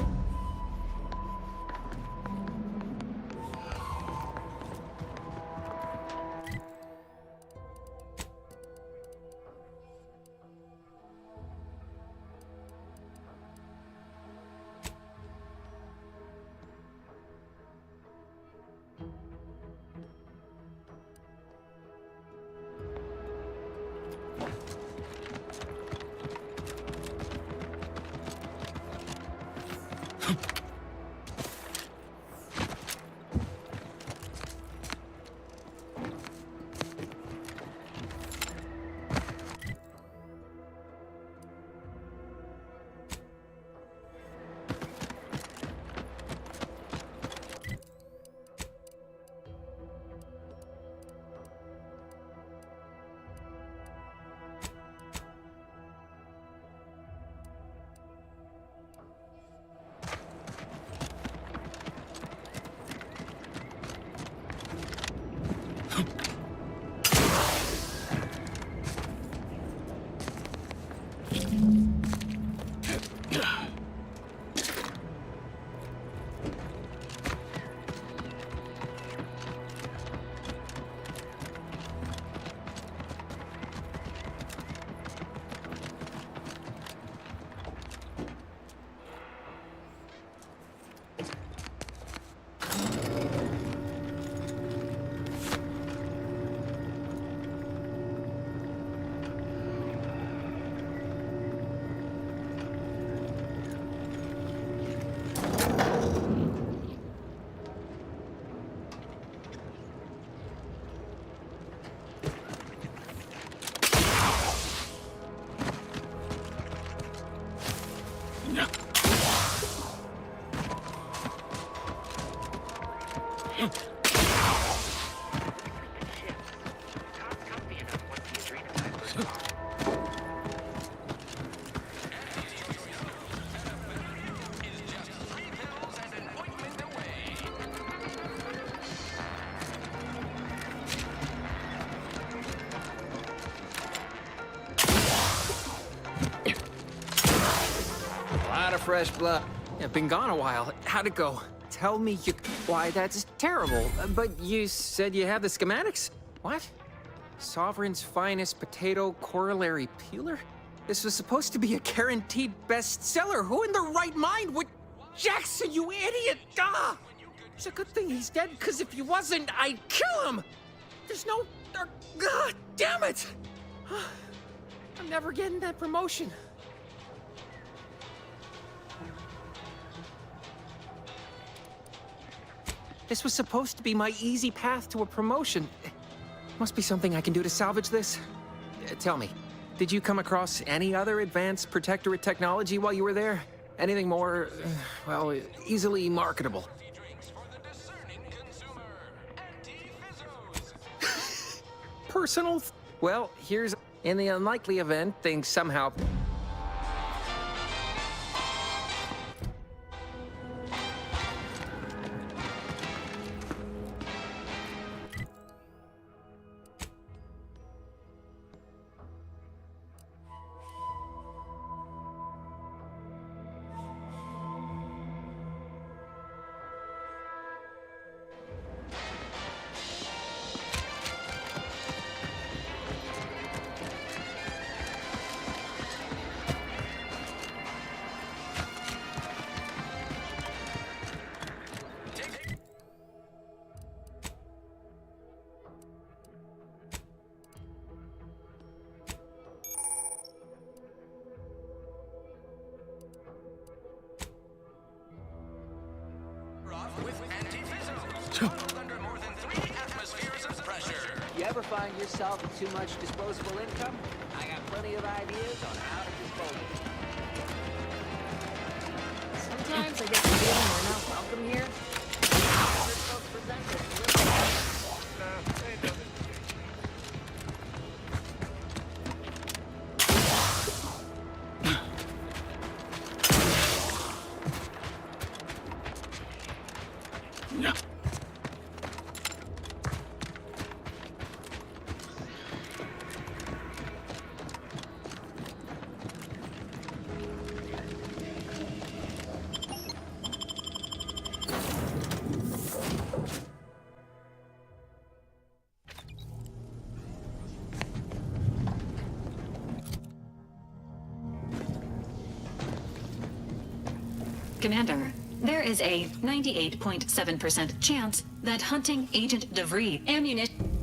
Fresh blood. Yeah, been gone a while. How'd it go? Tell me you... Why, that's terrible. But you said you have the schematics? What? Sovereign's finest potato corollary peeler? This was supposed to be a guaranteed bestseller. Who in their right mind would... Jackson, you idiot! Ah! It's a good thing he's dead, because if he wasn't, I'd kill him! There's no... God damn it! I'm never getting that promotion. This was supposed to be my easy path to a promotion. Must be something I can do to salvage this. Tell me, did you come across any other advanced Protectorate technology while you were there? Anything more, well, easily marketable? Personal? Well, here's... In the unlikely event things somehow... You ever find yourself with too much disposable income? I got plenty of ideas on how to dispose of it. Sometimes I get the feeling we're not welcome here. Commander, there is a 98.7% chance that hunting Agent DeVries ammunition...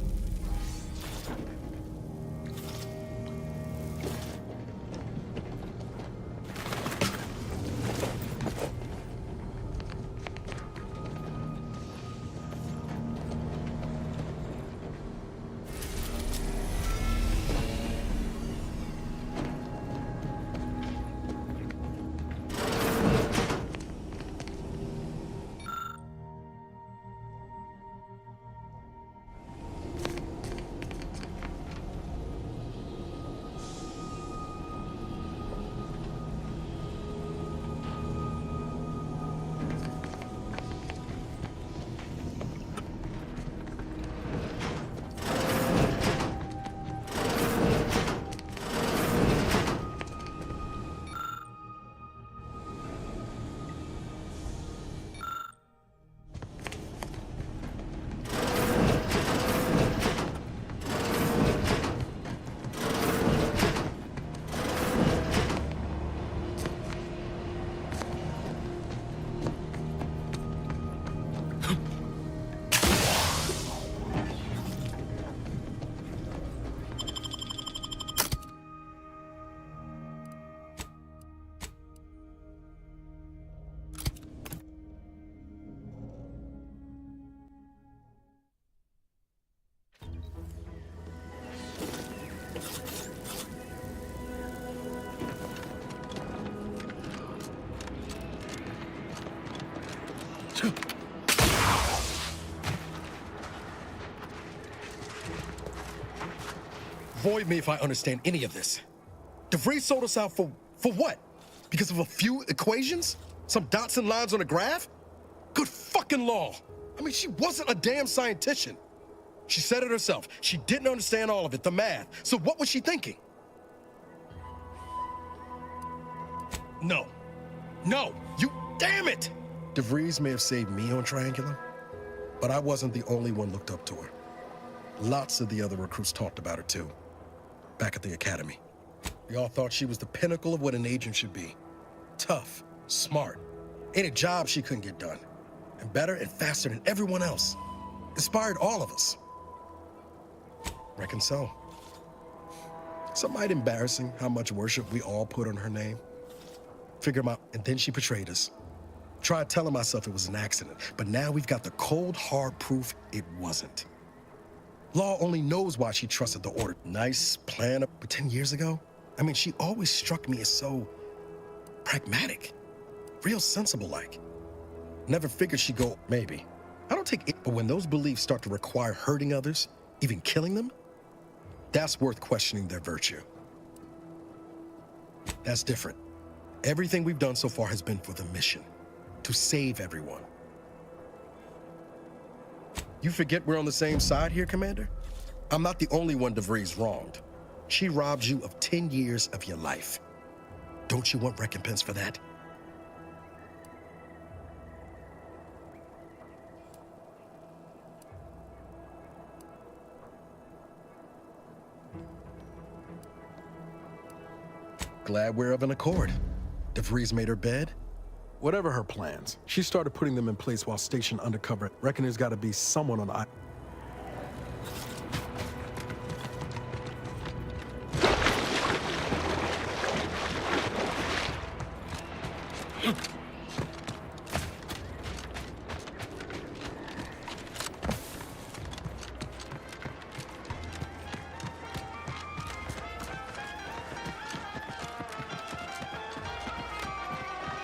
Void me if I understand any of this. DeVries sold us out for what? Because of a few equations? Some dots and lines on a graph? Good fucking law. I mean, she wasn't a damn scientist. She said it herself. She didn't understand all of it, the math. So what was she thinking? No. No, you damn it! DeVries may have saved me on Triangulum, but I wasn't the only one looked up to her. Lots of the other recruits talked about her too, back at the academy. We all thought she was the pinnacle of what an agent should be. Tough, smart, ain't a job she couldn't get done. And better and faster than everyone else. Inspired all of us. Reckon so. Somewhat embarrassing how much worship we all put on her name. Figure 'em out, and then she betrayed us. Tried telling myself it was an accident, but now we've got the cold, hard proof it wasn't. Law only knows why she trusted the Order. Nice plan, but 10 years ago? I mean, she always struck me as so pragmatic, real sensible-like. Never figured she'd go, maybe. I don't take it, but when those beliefs start to require hurting others, even killing them, that's worth questioning their virtue. That's different. Everything we've done so far has been for the mission, to save everyone. You forget we're on the same side here, Commander? I'm not the only one DeVries wronged. She robbed you of 10 years of your life. Don't you want recompense for that? Glad we're of an accord. DeVries made her bed. Whatever her plans, she started putting them in place while stationed undercover. Reckon there's got to be someone on the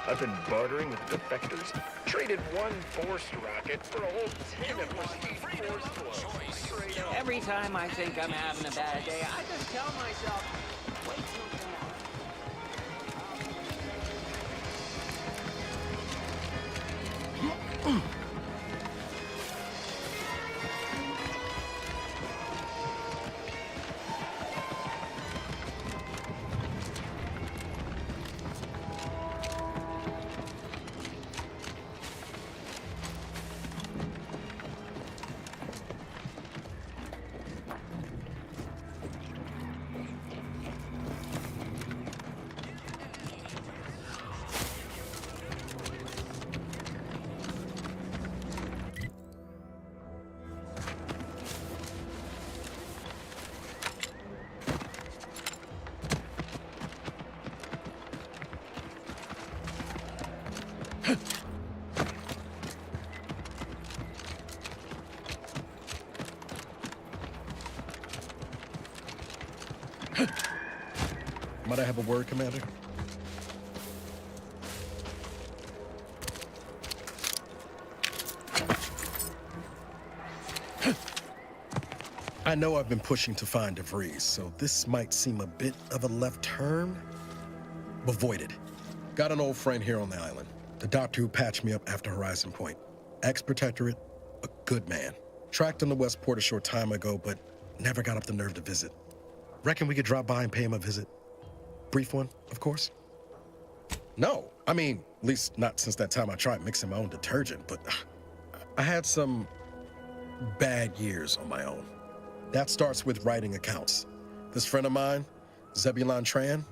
I've been bartering with defectors. Traded one forced rocket for a whole 10 of prestige force clothes. Every time I think I'm having a bad day, I just tell myself, wait till I have a word, Commander? I know I've been pushing to find DeVries, so this might seem a bit of a left turn, but voided. Got an old friend here on the island, the doctor who patched me up after Horizon Point. Ex-Protectorate, a good man. Tracked him to Westport a short time ago, but never got up the nerve to visit. Reckon we could drop by and pay him a visit? Brief one, of course. No, I mean, at least not since that time I tried mixing my own detergent, but I had some bad years on my own. That starts with writing accounts. This friend of mine, Zebulon Tran,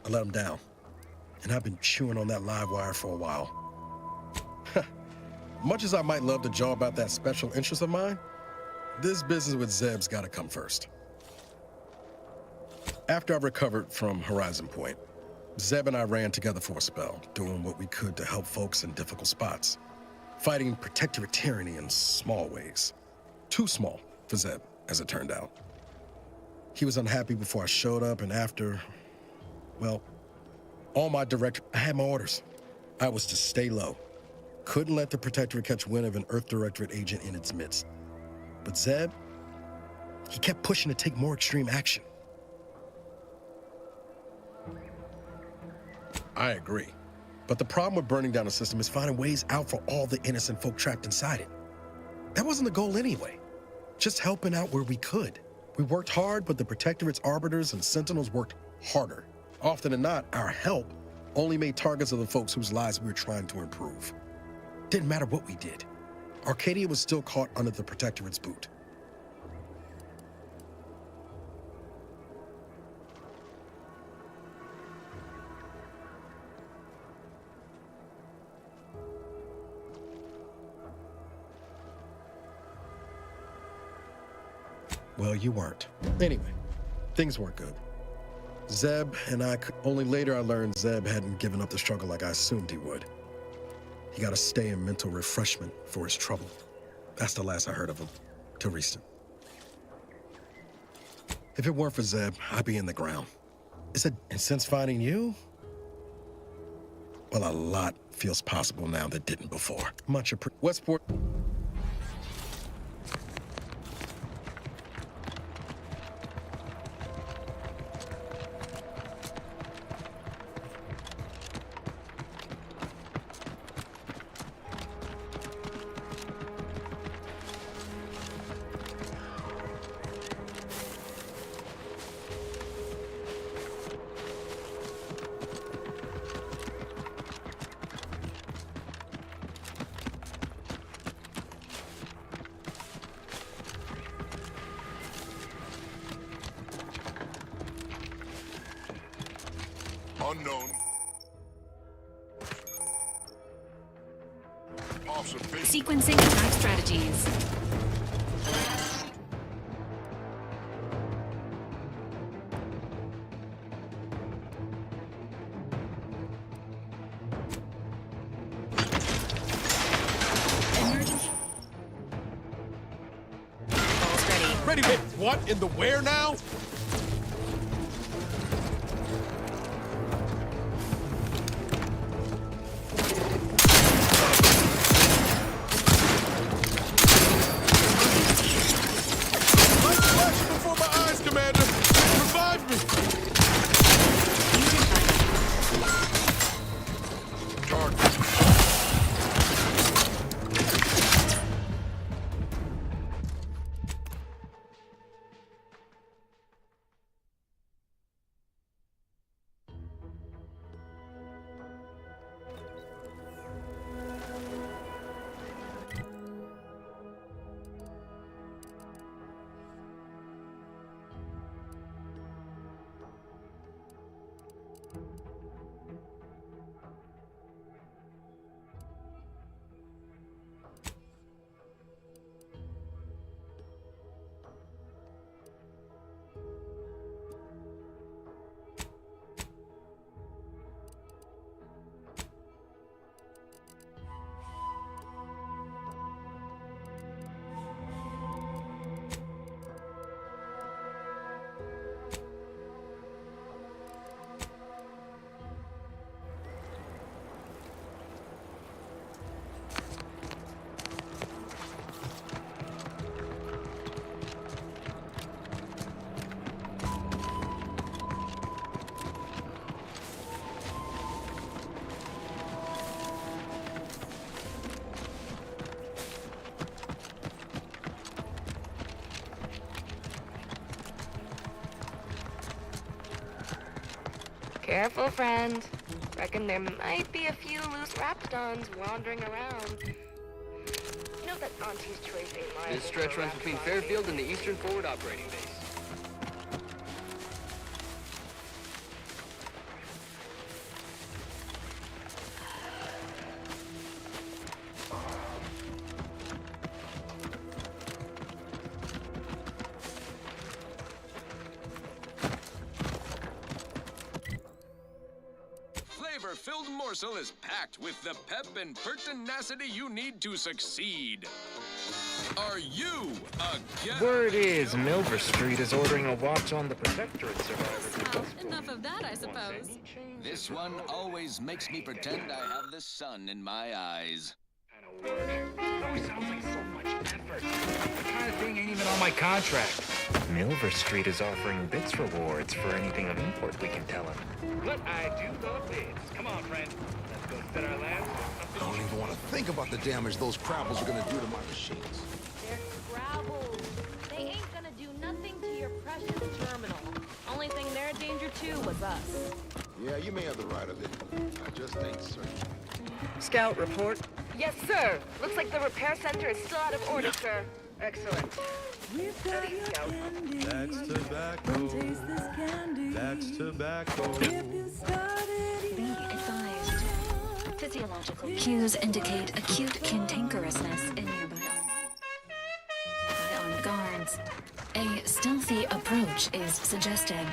I let him down. And I've been chewing on that live wire for a while. Much as I might love to jaw about that special interest of mine, this business with Zeb's gotta come first. After I recovered from Horizon Point, Zeb and I ran together for a spell, doing what we could to help folks in difficult spots. Fighting Protectorate tyranny in small ways. Too small for Zeb, as it turned out. He was unhappy before I showed up, and after, well, I had my orders. I was to stay low. Couldn't let the Protectorate catch wind of an Earth Directorate agent in its midst. But Zeb, he kept pushing to take more extreme action. I agree. But the problem with burning down the system is finding ways out for all the innocent folk trapped inside it. That wasn't the goal anyway. Just helping out where we could. We worked hard, but the Protectorate's arbiters and sentinels worked harder. Often than not, our help only made targets of the folks whose lives we were trying to improve. Didn't matter what we did. Arcadia was still caught under the Protectorate's boot. Well, you weren't. Anyway, things weren't good. Zeb and I could, only later I learned Zeb hadn't given up the struggle like I assumed he would. He got to stay in mental refreshment for his trouble. That's the last I heard of him, till recent. If it weren't for Zeb, I'd be in the ground. And since finding you, well, a lot feels possible now that didn't before. Much appreciated. Westport. Unknown. Sequencing attack strategies. Ready, wait, what in the where now? Careful, friend. Reckon there might be a few loose raptons wandering around. You know that Auntie's choice ain't liable. This stretch runs between Fairfield and the Eastern Forward Operating Base. Flavor-filled morsel is packed with the pep and pertinacity you need to succeed. Are you a guest? Word is Milver Street is ordering a watch on the Protectorate survivors. Enough of that, I suppose. This one always makes me pretend I have the sun in my eyes. Always sounds like so much effort. That kind of thing ain't even on my contract. Milver Street is offering bits rewards for anything of import we can tell him. But I do love bits. Come on, friend. Let's go set our labs. I don't even want to think about the damage those Crabbles are gonna do to my machines. They're Scrabbles. They ain't gonna do nothing to your precious terminal. Only thing they're a danger to was us. Yeah, you may have the right of it. I just ain't certain. Scout report. Yes, sir. Looks like the repair center is still out of order, sir. Excellent. Ready, Scout. That's tobacco. That's tobacco. Be advised. Physiological cues indicate acute cantankerousness in your body. On guards. A stealthy approach is suggested.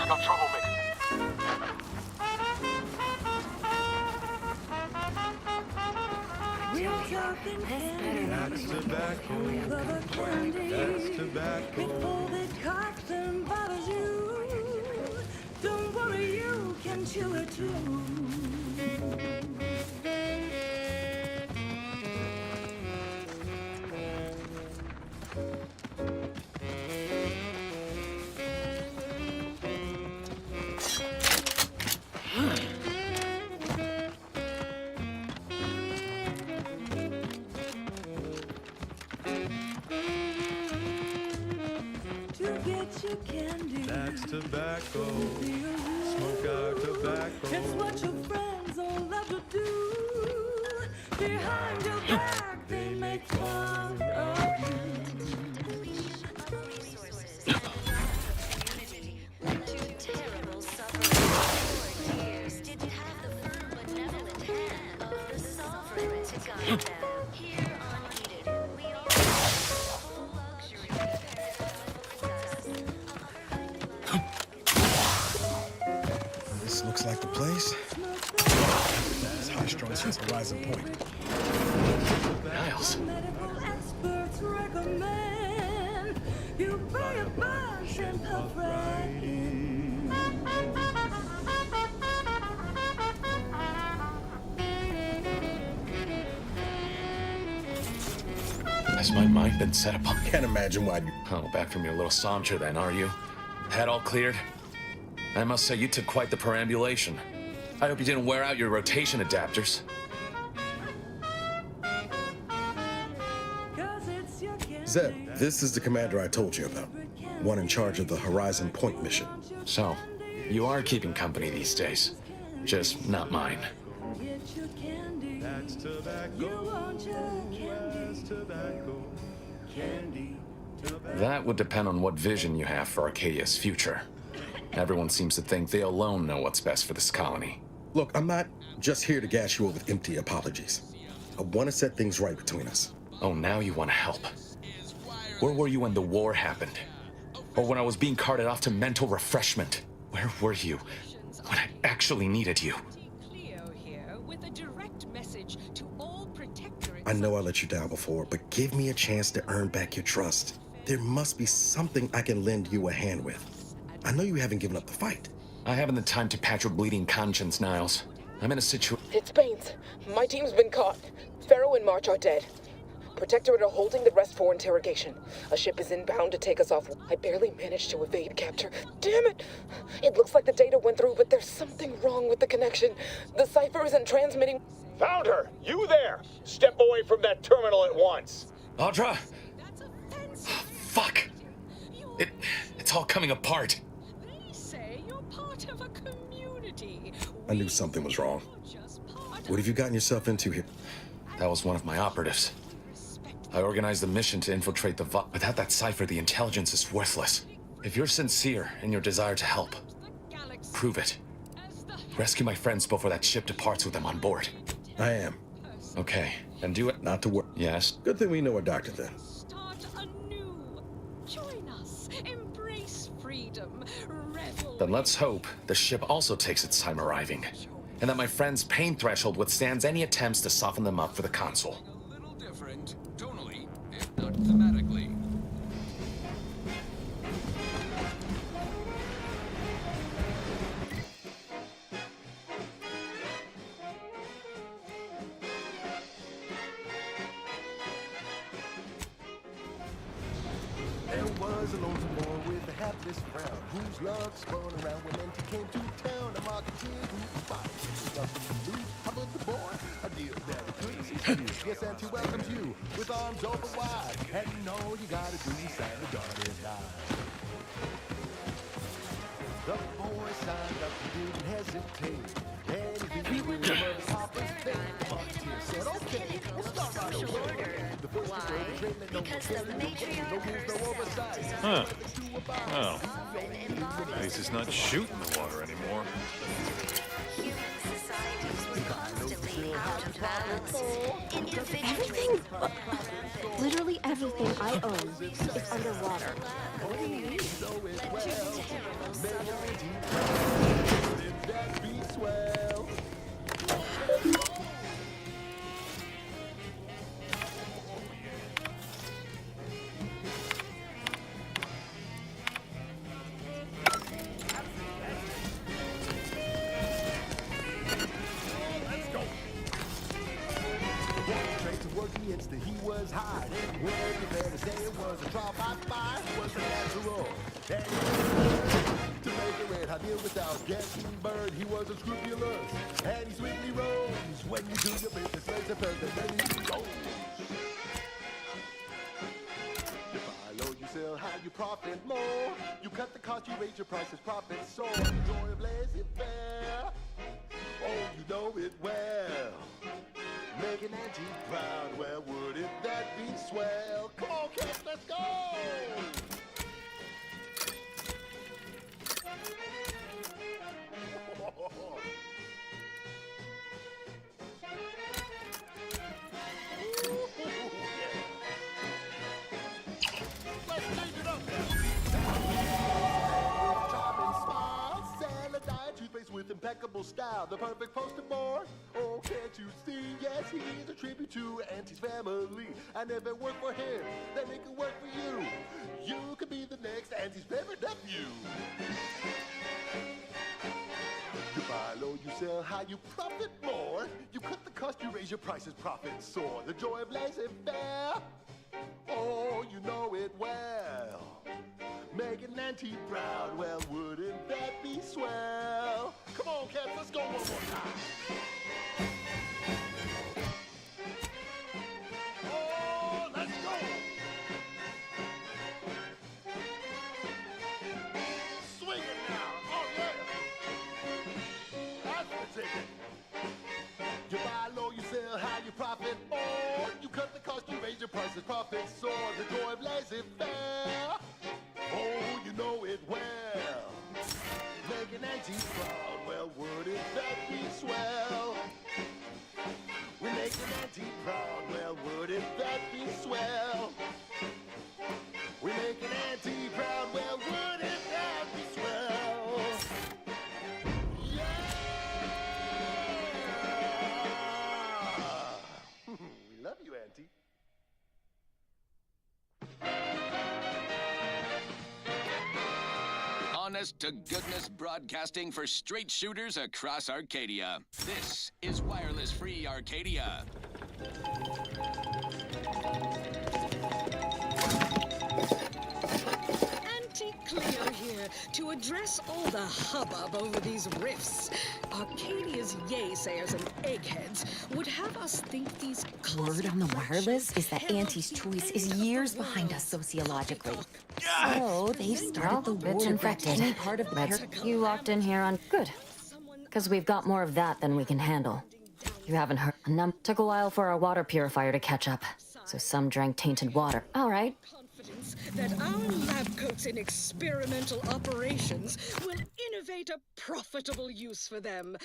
No troublemaker. That's tobacco. That's tobacco. Before the cotton bothers you, don't worry, you can chew it too. That's tobacco. Smoke our tobacco. It's what your friends all love to do. Behind your back, they make fun of This looks like the place. It's high-strung since Horizon Point. Niles. Experts recommend you buy a bunch and puff right in. Has my mind been set upon? Can't imagine why you... Oh, back from your little saunter then, are you? Head all cleared? I must say, you took quite the perambulation. I hope you didn't wear out your rotation adapters. Zeb, this is the commander I told you about. One in charge of the Horizon Point mission. So, you are keeping company these days. Just not mine. That's tobacco. That's tobacco. Candy. Tobacco. That would depend on what vision you have for Arcadia's future. Everyone seems to think they alone know what's best for this colony. Look, I'm not just here to gas you up with empty apologies. I want to set things right between us. Oh, now you want to help. Where were you when the war happened? Or when I was being carted off to mental refreshment? Where were you when I actually needed you? I know I let you down before, but give me a chance to earn back your trust. There must be something I can lend you a hand with. I know you haven't given up the fight. I haven't the time to patch your bleeding conscience, Niles. I'm in a situation... It's Baines. My team's been caught. Pharaoh and March are dead. Protectorate are holding the rest for interrogation. A ship is inbound to take us off. I barely managed to evade capture. Damn it! It looks like the data went through, but there's something wrong with the connection. The cipher isn't transmitting. Found her! You there! Step away from that terminal at once! Audra! Fuck! It's all coming apart. Say you're part of a community. I knew something was wrong. What have you gotten yourself into here? That was one of my operatives. I organized a mission to infiltrate the vault. Without that cipher, the intelligence is worthless. If you're sincere in your desire to help, prove it. Rescue my friends before that ship departs with them on board. I am. Okay, then do it. Not to worry. Yes? Good thing we know a doctor then. Start anew. Join us. Embrace freedom. Revel. Then let's hope the ship also takes its time arriving, and that my friend's pain threshold withstands any attempts to soften them up for the console. A little different, tonally, if not thematically. There was a lonesome boy with a hapless frown, whose love spun around when Auntie came to town. A marketeer who spied nothing to lose. How about the boy? A deal that he couldn't see through. Yes, Auntie welcomes you with arms open wide, and you know you gotta do is sign the dotted line. The boy signed up, he didn't hesitate. And he with the mother's papa's thing. The marketeer said, okay, we'll start right away. The first Why? Because the matriarch herself is Huh. Well, at least it's not shooting the water anymore. Human societies were constantly out of balance. Everything, literally everything I own is underwater. What do you mean? He was hiding. Well, you better say it was a trial by fire. It was a natural. And to make a red hot deal without getting burned, he was unscrupulous. And he swiftly rose. When you do your business, let's have the many goals. You buy low, you sell high, you profit more. You cut the cost, you raise your prices, profit soar. Joy of laissez-faire. Oh, you know it well. Making Auntie proud, well, wouldn't that be swell? Come on, kids, let's go! Let's change it up Charming smile, salad toothpaste with impeccable style, the perfect poster boy. Oh, can't you see? Yes, he's a tribute to Auntie's family. I never worked for him, then it can work for you. You could be the next Auntie's favorite nephew. You buy low, you sell high, you profit more. You cut the cost, you raise your prices, profits soar. The joy of laissez-faire. Oh, you know it well. Making Auntie proud, well, wouldn't that be swell? Come on, cats, let's go one more time. Oh, let's go. Swing it now. Oh, yeah. That's the ticket. You buy low, you sell high, you profit more. You cut the cost, you raise your prices, profits soar. The joy of laissez-faire. Oh, you know it well. Making Auntie proud, well, wouldn't that be swell? We're making Auntie proud, well, wouldn't that be swell? We're making Auntie proud, well, wouldn't that be swell? Yeah! We love you, Auntie. Honest to goodness broadcasting for straight shooters across Arcadia. This is Wireless Free Arcadia. What's all the hubbub over these rifts? Arcadia's yaysayers and eggheads would have us think these Word on the wireless is that Auntie's choice is years behind us sociologically. So they've started the war Bitch to infected. any part of the That's you locked in here on good. Because we've got more of that than we can handle. You haven't heard. Took a while for our water purifier to catch up. So some drank tainted water. All right. that our lab coats in experimental operations will innovate a profitable use for them.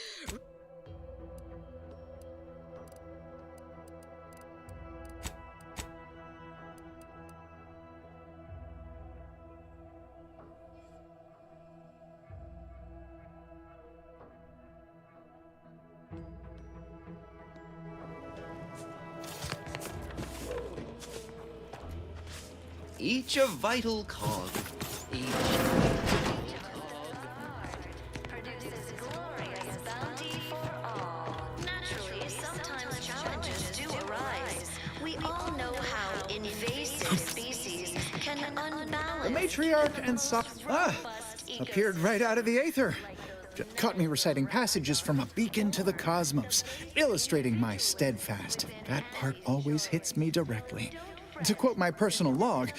Each a vital cog. Each produces glorious bounty for all. Naturally, sometimes challenges do arise. We all know how invasive species can unbalance. The matriarch and appeared right out of the aether. Caught me reciting passages from a beacon to the cosmos, illustrating my steadfast. That part always hits me directly. To quote my personal log,